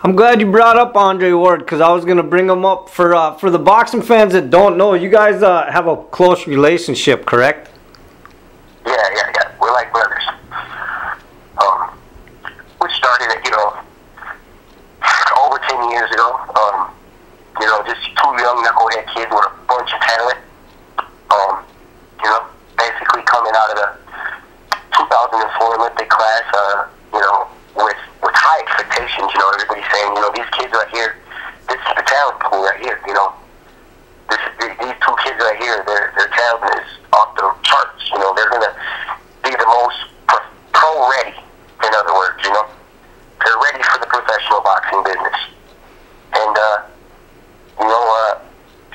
I'm glad you brought up Andre Ward because I was going to bring him up for the boxing fans that don't know. You guys have a close relationship, correct? Yeah. We're like brothers. We started it, over 10 years ago. Just two young knucklehead kids with a bunch of talent. Basically coming out of the 2004 Olympic class, with high expectations, everybody's saying, these kids right here, this is the talent pool right here, these two kids right here, their talent is off the charts, they're going to be the most pro ready, in other words, they're ready for the professional boxing business. And,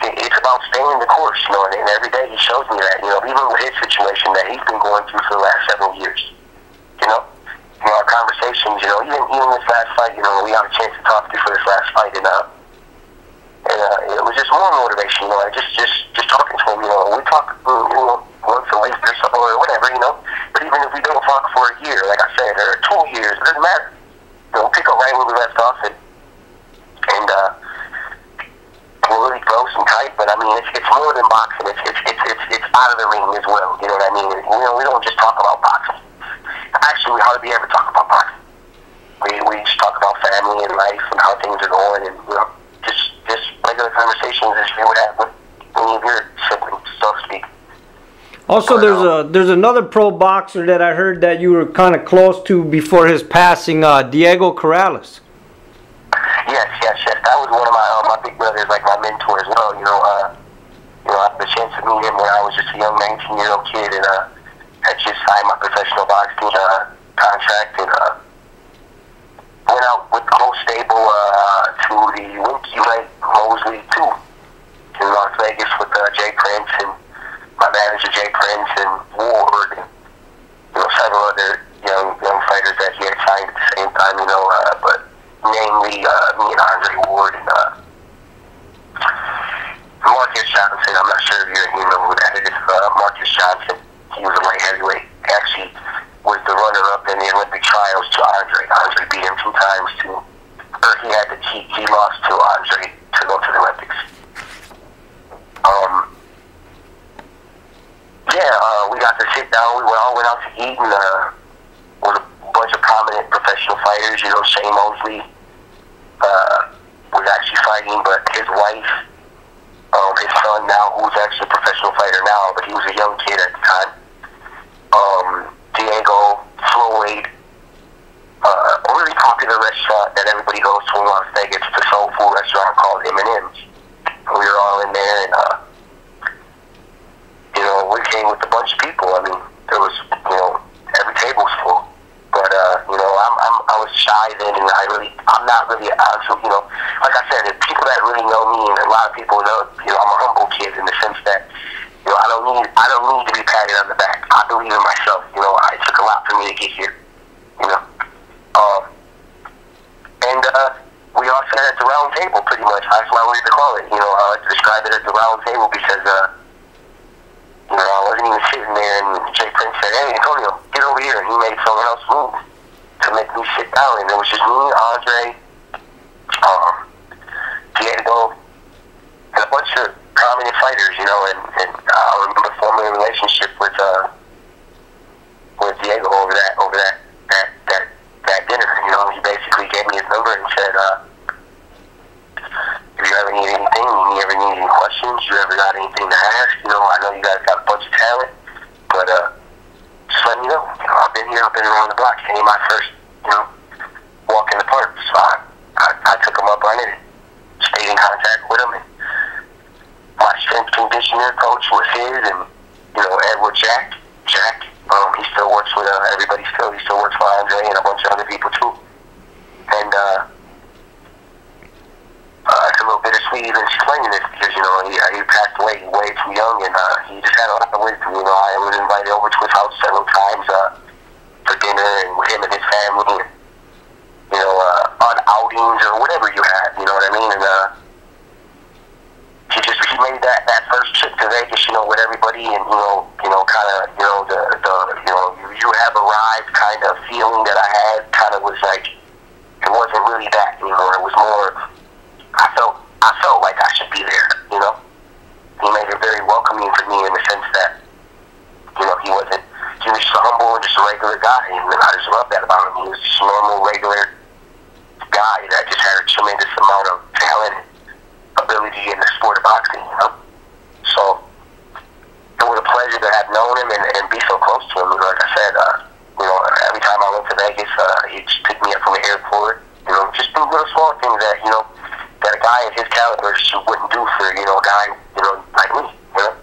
it's about staying the course, and every day he shows me that, even with his situation that he's been going through for the last several years, our conversations, even this last fight, we had a chance to talk before this last fight, and it was just more motivation, just talking to him, we talk, once a week or whatever, but even if we don't talk for a year, like I said, or 2 years, it doesn't matter, we'll pick up right where we left off, and we're really close and tight, but I mean, it's more than boxing, it's out of the ring as well, you know what I mean? We don't just talk about boxing. Actually, we hardly ever talk about boxing. We just talk about family and life and how things are going, and just regular conversations as you would have with any of your siblings, so to speak. Also, there's another pro boxer that I heard that you were kind of close to before his passing, Diego Corrales. Yes. That was one of my big brothers, like my mentor as well. I had the chance to meet him when I was just a young 19-year-old kid, and had just signed my professional boxing contract, and went out with the whole stable to the Winky Lake Mosley 2 in Las Vegas with Jay Prince and my manager Jay Prince and Ward, and several other young fighters that he had signed at the same time. But namely me and Andre Ward and Marcus Johnson. I'm not sure if you know who that is. Marcus Johnson. He was a light heavyweight. Actually, was the runner-up in the Olympic trials to Andre. Andre beat him 2 times he lost to Andre to go to the Olympics. We got to sit down. We all went out to eat, and with a bunch of prominent professional fighters. Shane Mosley was actually fighting, but his wife, his son who's actually a professional fighter now, but he was a young kid at the time. Diego, Floyd, a really popular restaurant that everybody goes to in Las Vegas. It's a soul food restaurant called M&M's. We were all in there, and you know, we came with a bunch of people. I mean, there was, you know, every table was full. But you know, I was shy then, and I'm not really, you know, like I said, the people that really know me, and a lot of people know, you know, I'm a humble kid in the sense that, you know, I don't need to be patted on the back. I believe in myself. You know, it took a lot for me to get here. You know, and we all sat at the round table, pretty much. That's what I like to call it. You know, I like to describe it as the round table because, you know, I wasn't even sitting there, and Jay Prince said, "Hey, Antonio, get over here," and he made someone else move to make me sit down, and it was just me, Andre, Diego, and a bunch of prominent fighters, you know, and I remember forming a relationship with Diego over that dinner. You know, he basically gave me his number and said, if you ever need anything, you ever need any questions, you ever got anything to ask, you know, I know you guys got a bunch of talent, but just let me know. You know, I've been here, I've been around the block. It ain't my first, you know, walk in the park. So I took him up on it, stayed in contact with him, and my strength conditioner coach was his, and, you know, Edward Jack, he still works with everybody still. He still works for Andre and a bunch of other people too. And it's a little bittersweet even explaining this because, you know, he passed away way too young, and he just had a lot of wisdom. You know, I was invited over to his house several times for dinner, and with him and his family, and, you know, on outings or whatever you had. You know what I mean? And he made that first trip to Vegas, you know, with everybody, and you know, kind of, you know, the you know, you have arrived kind of feeling that I had kind of was like, it wasn't really that anymore. It was more, I felt like I should be there, you know. He made it very welcoming for me in the sense that, you know, he was just a humble and just a regular guy, and I just love that about him. He was just a normal, regular guy that just had a tremendous amount of talent, ability in the sport of boxing, you know. So it was a pleasure to have known him and be so close to him. Like I said, you know, every time I went to Vegas, he'd just pick me up from the airport. You know, just do little small things that, you know, that a guy of his caliber just wouldn't do for, you know, a guy, you know, like me. You know,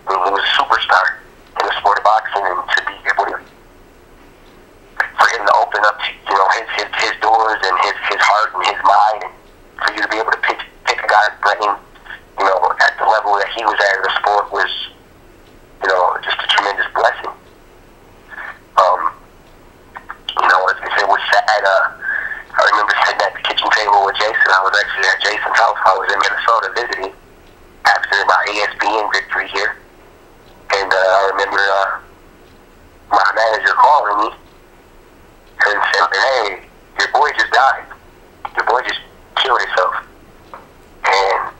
I mean, he was a superstar in the sport of boxing, and to be able to, for him to open up, you know, his doors and his heart and his mind, and for you to be able to pick a guy's brain, you know, at the level that he was at in the sport was, you know, just a tremendous blessing. You know, it was sad. I remember sitting at the kitchen table with Jason. I was actually at Jason's house. I was in Minnesota visiting after my ESPN victory here. And I remember my manager calling me and saying, "Hey, your boy just died. Your boy just killed himself." And,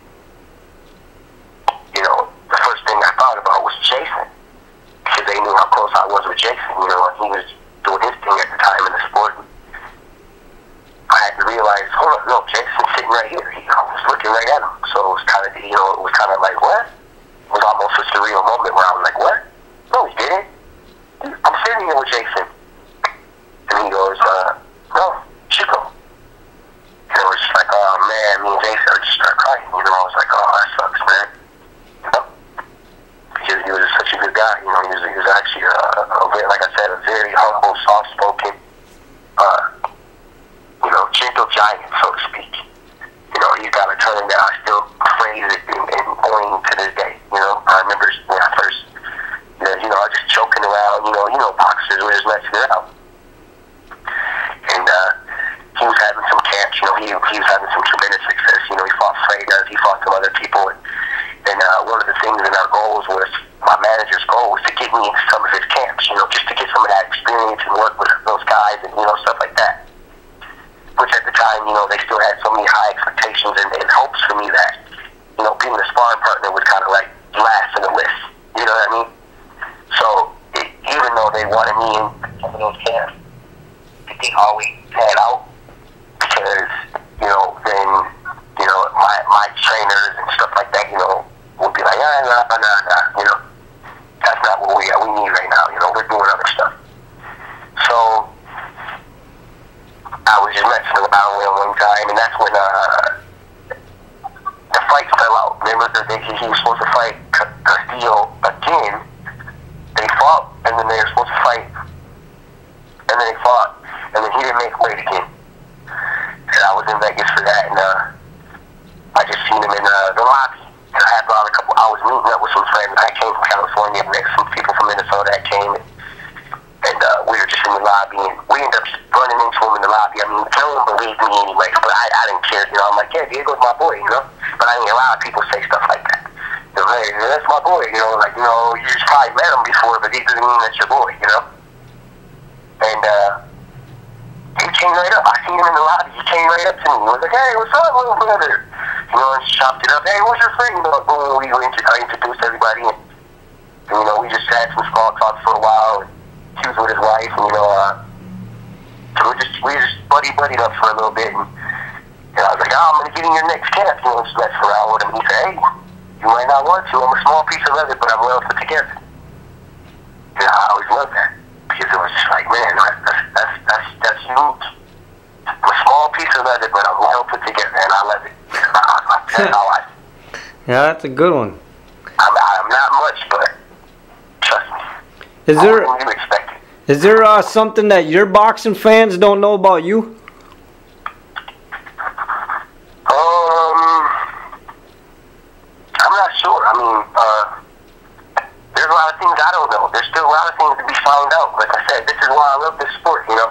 you know, the first thing I thought about was Jason, because they knew how close I was with Jason. You know, he was doing his thing at the time in the sport. I had to realize, hold on, no, Jason's sitting right here. I was looking right at him. So it was kind of, you know, it was kind of like, what? It was almost a surreal moment where I was like, what? No, he didn't. I'm sitting here with Jason. And he goes, no, Chico. And it was just like, oh man, me and Jason just started crying. You know, I was like, oh, that sucks, man. You know? Because he was such a good guy. You know, he was actually like I said, a very humble, soft-spoken, you know, gentle giant, so to speak. You know, he's got a term that I still phrase it and point to this day. You know, I remember when I first, you know, I was just joking around. You know, boxers were just messing around. And he was having some camps. You know, he was having some tremendous success. You know, he fought Freitas, he fought some other people, and one of the things in our goals was, my manager's goal was to get me into some of his camps. You know, just to get some of that experience and work with those guys and, you know, stuff like that. Which at the time, you know, they still had so many high expectations and hopes for me that, you know, being a sparring partner was kind of like last in the list. You know what I mean? So even though they wanted me in some of those camps, it didn't always pan out because, you know, then, you know, my trainers and stuff like that, you know, would be like, fight fell out. Remember that he was supposed to fight Castillo again. They fought, and then they were supposed to fight, and then they fought, and then he didn't make weight again. And I was in Vegas for that, and I just seen him in the lobby. And I had brought I was meeting up with some friends. I came from California, met some people from Minnesota that came, and we were just in the lobby, and we ended up running into him in the lobby. I mean, no one believed me anyway, but I didn't care. You know, I'm like, yeah, Diego's my boy, you know. But I mean, a lot of people say stuff like that. They're like, hey, that's my boy, you know. Like, you know, you just probably met him before, but he doesn't mean that's your boy, you know. And he came right up. I seen him in the lobby. He came right up to me. He was like, hey, what's up, little brother? You know, and chopped it up. Hey, what's your friend? You know, boom, I introduced everybody, and you know, we just had some small talk for a while. And he was with his wife, and you know, so we just buddied up for a little bit, and I was like, oh, I'm gonna get in your next camp, you know, just mess around with him. He said, hey, you might not want to. I'm a small piece of leather, but I'm well put together. And I always loved that because it was just like, man, that's huge. I'm a small piece of leather, but I'm well put together, and I love it. That's how I. Yeah, that's a good one. I'm not much, but trust me. Is there? You expect it. Is there something that your boxing fans don't know about you? I'm not sure. I mean, there's a lot of things I don't know. There's still a lot of things to be found out. Like I said, this is why I love this sport. You know,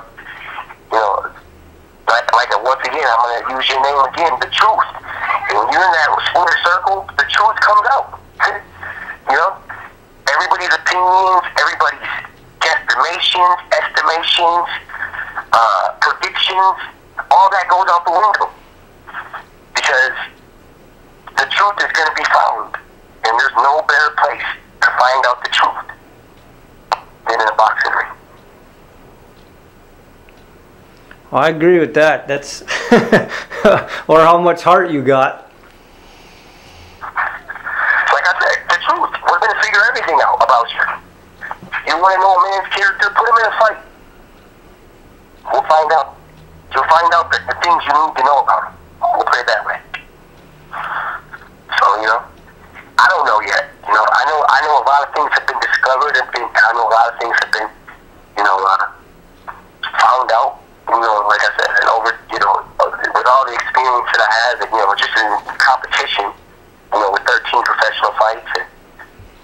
once again, I'm gonna use your name again. The truth. And when you're in that sports circle, the truth comes out. You know, everybody's opinions, everybody's guesstimations, estimations, predictions, all that goes out the window. Because the truth is going to be found, and there's no better place to find out the truth than in a boxing ring. Well, I agree with that. That's or how much heart you got. Like I said, the truth. We're going to figure everything out about you. You want to know a man's character? Put him in a fight. We'll find out. You'll find out the things you need to know about him. We'll put it that way. So, you know, I don't know yet. You know, I know a lot of things have been discovered, and I know a lot of things have been, you know, found out. You know, like I said, and over, you know, with all the experience that I have, and, you know, just in competition, you know, with 13 professional fights and,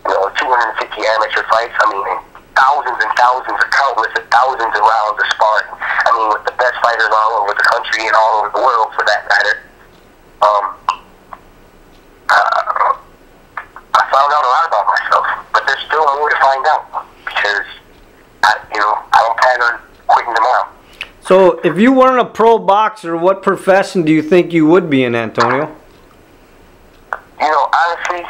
you know, 250 amateur fights. I mean, thousands and thousands, countless of thousands of rounds of sparring. I mean, with the best fighters all over the country and all over the world, for that matter. I found out a lot about myself, but there's still more to find out because, I don't plan on quitting tomorrow. So, if you weren't a pro boxer, what profession do you think you would be in, Antonio? You know, honestly,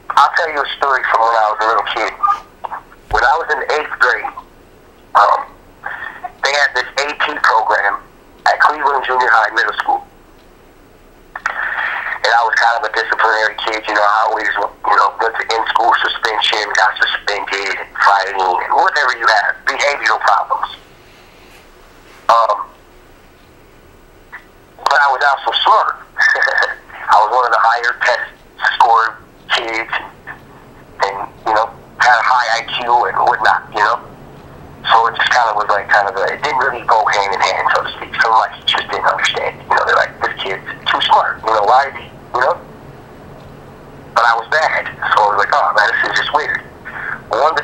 I'll tell you a story from when I was a little kid. When I was in the 8th grade, they had this AP program at Cleveland Junior High Middle School. And I was kind of a disciplinary kid, you know, I always, you know, went to in-school suspension, got suspended, fighting, and whatever you have, behavioral problems. But I was also smart. I was one of the higher test score kids, and, you know, had a high IQ and whatnot, you know. So it just kind of was like it didn't really go hand in hand, so to speak. Some of my teachers didn't understand. You know, they're like, this kid's too smart. You know, why is he, you know? But I was bad. So I was like, oh, man, this is just weird. One of the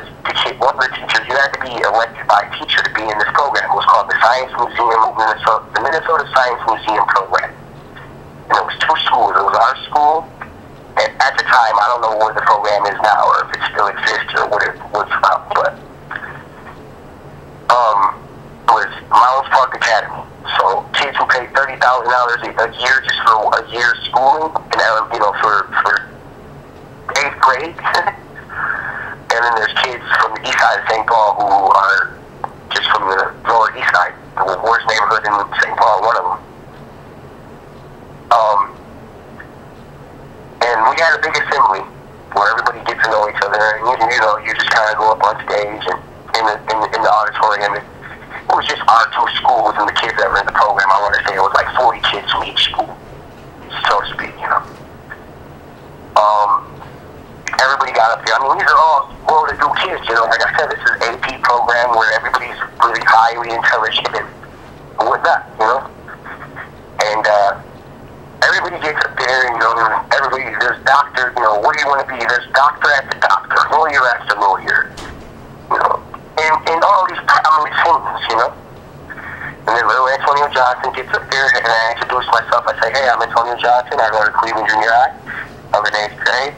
teachers, you had to be elected by a teacher to be in this program. It was called the Science Museum of Minnesota, the Minnesota Science Museum Program. And it was 2 schools. It was our school, and at the time, I don't know what the program is now, or if it still exists, or what it was about, but was Mounds Park Academy. So kids who pay $30,000 a year just for a year's schooling, and you know, for 8th grade. And then there's kids from the east side of St. Paul who are just from the lower east side, the worst neighborhood in St. Paul, one of them. And we had a big assembly where everybody gets to know each other, and you know, you just kind of go up on stage and in the auditorium. And it was just our 2 schools and the kids that were in the program. I want to say it was like 40 kids from each school. mean, these are all well-to-do kids, you know. Like I said, this is an AP program where everybody's really highly intelligent and whatnot, you know. And everybody gets up there, and, you know, there's doctor, you know, what do you want to be? There's doctor after doctor, lawyer after lawyer, you know, and all these prominent things, you know. And then little Antonio Johnson gets up there, and I introduce myself. I say, hey, I'm Antonio Johnson. I go to Cleveland Junior High. I'm an 8th grade.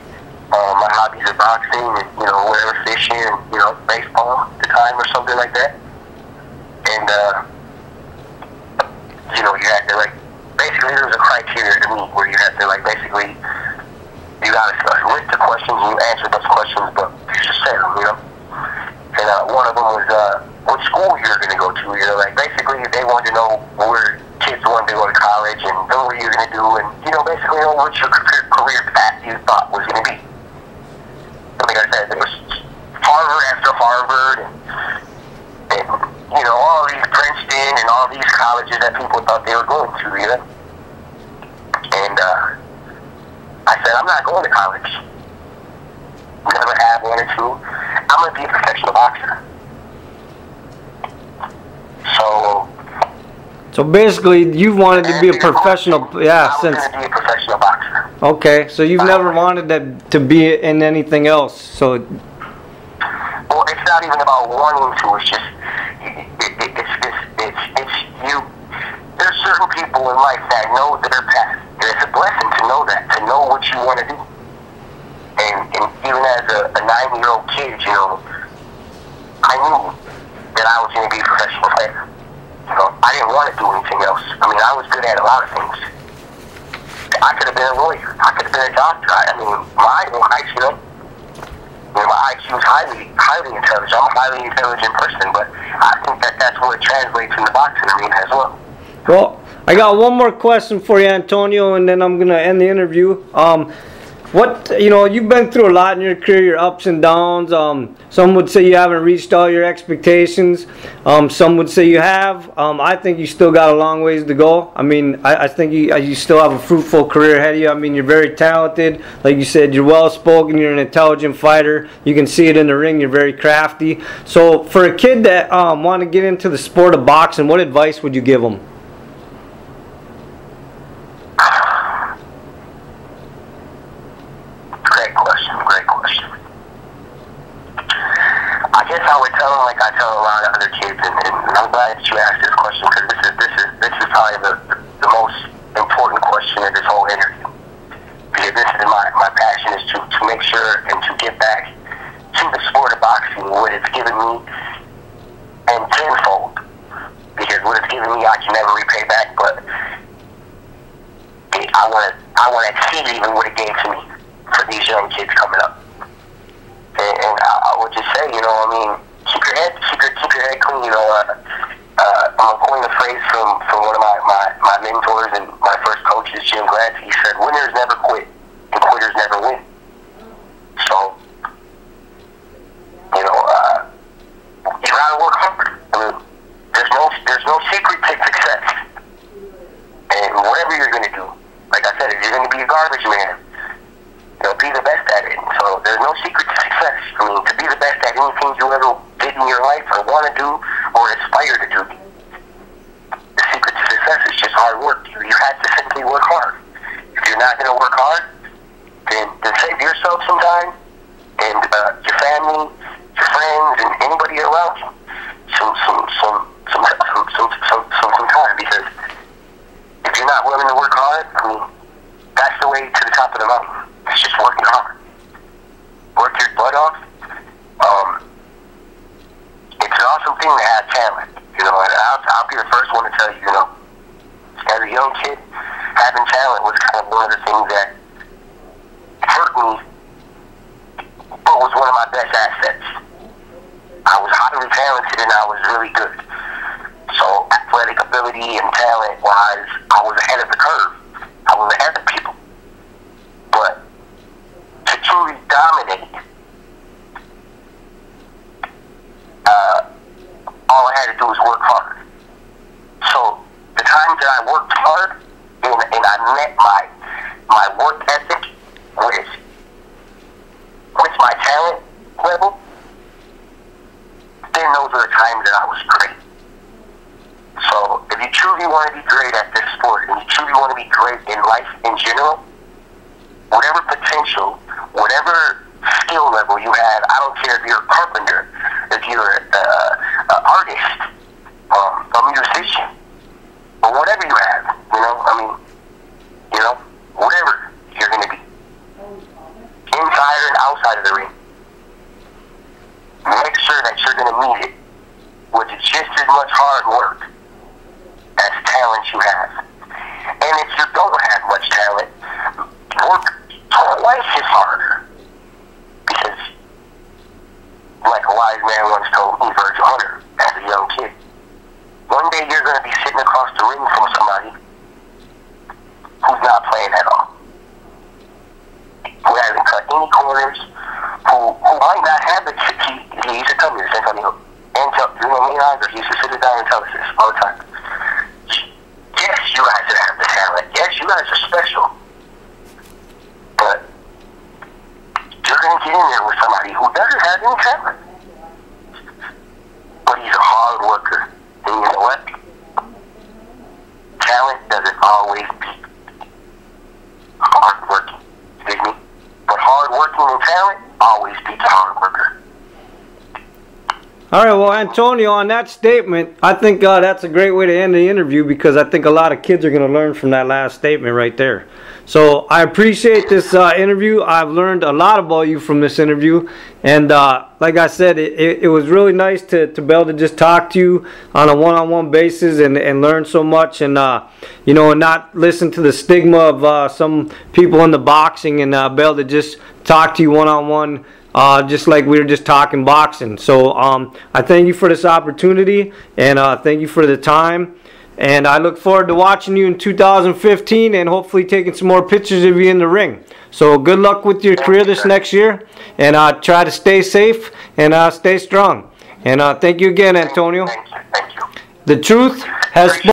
My hobbies are boxing and, you know, whatever, fishing and, you know, baseball at the time or something like that. And, you know, you had to, like, basically there was a criteria to meet where you had to, like, basically, you got a list of questions and you answer those questions, but you just said them, you know. And one of them was what school you're going to go to. You know, like, basically they wanted to know where kids wanted to go to college and know what you're going to do and, you know, basically know what your career path you thought was going to be. Like I said, there was Harvard after Harvard and, you know, all these Princeton and all these colleges that people thought they were going to, you know. And I said, I'm not going to college. Never have, one or two. I'm going to be a professional boxer. So basically, you wanted to be a professional, yeah, since. I was going to be a professional boxer. Okay, so you've never wanted to be in anything else, so. Well, it's not even about wanting to. It's just, it's you. There's certain people in life that know their path. And it's a blessing to know that, to know what you want to do. And even as a 9-year-old kid, you know, I knew that I was going to be a professional player. You know, I didn't want to do anything else. I mean, I was good at a lot of things. I could have been a lawyer. I could have been a doctor. I mean, my IQ, my IQ is highly intelligent. I'm a highly intelligent person, but I think that's what translates in the boxing arena as well. Well, I got one more question for you, Antonio, and then I'm gonna end the interview. You've been through a lot in your career, your ups and downs. Some would say you haven't reached all your expectations. Some would say you have. I think you still got a long ways to go. I mean, I think you still have a fruitful career ahead of you. I mean, you're very talented. Like you said, you're well-spoken. You're an intelligent fighter. You can see it in the ring. You're very crafty. So for a kid that want to get into the sport of boxing, what advice would you give them? Great question. I guess I would tell them like I tell a lot of other kids, and I'm glad that you asked this question because this is probably the most important question in this whole interview. Because this is my passion is to make sure and to give back to the sport of boxing what it's given me and tenfold. Because what it's given me I can never repay back, but I want to exceed even what it gave to me for these young kids coming up. And I would just say, you know, I mean, keep your head clean. You know, I'm coining a phrase from one of my mentors and my first coaches, Jim Glad. He said, "Winners never quit, and quitters never win." So, you know, you gotta work hard. I mean, there's no secret to success. And whatever you're gonna do, like I said, if you're gonna be a garbage man, you know, be the best at it. So there's no secret to success. I mean, to be the best at anything you ever did in your life or want to do or aspire to do, the secret to success is just hard work. You have to simply work hard. If you're not going to work hard, then save yourself some time and your family, your friends, and anybody around you some time. Because if you're not willing to work hard, I mean, that's the way to the top of the mountain. It's just working hard. Work your butt off. It's an awesome thing to have talent. You know, and I'll be the first one to tell you, you know, as a young kid, having talent was kind of one of the things that hurt me, but was one of my best assets. I was highly talented and I was really good. So athletic ability and talent-wise, I was ahead of the curve. I was ahead of people. But to truly dominate, all I had to do was work hard. So the times that I worked hard and I met my work ethic with my talent, times that I was great. So if you truly want to be great at this sport, and you truly want to be great in life in general, whatever potential, whatever skill level you have, I don't care if you're a carpenter, if you're an artist, a musician, or whatever you have, whatever you're going to be, inside and outside of the ring, make sure that you're going to meet it with just as much hard work as talent you have. And if you don't have much talent, work twice as harder. Because, like a wise man once told me, Virgil Hunter, as a young kid, one day you're going to be sitting across the ring from somebody who's not playing at all, who hasn't cut any corners, who might not have the he used to tell me this, Antonio, and me and Andre, he used to sit down and tell us this all the time. Yes, you guys have the talent. Yes, you guys are special. But you're going to get in there with somebody who doesn't have any talent. But he's a hard worker. And you know what? Talent doesn't always beat hard working. You dig me? But hard working and talent always beats a hard worker. All right, well, Antonio, on that statement, I think that's a great way to end the interview, because I think a lot of kids are going to learn from that last statement right there. So I appreciate this interview. I've learned a lot about you from this interview. And like I said, it was really nice to be able to just talk to you on a one-on-one basis and learn so much, and and not listen to the stigma of some people in the boxing, and be able to just talk to you one-on-one. Just like we were just talking boxing. So I thank you for this opportunity, and thank you for the time, and I look forward to watching you in 2015 and hopefully taking some more pictures of you in the ring. So good luck with your career this next year, and try to stay safe and stay strong. And thank you again, Antonio. Thank you. The truth has spoken.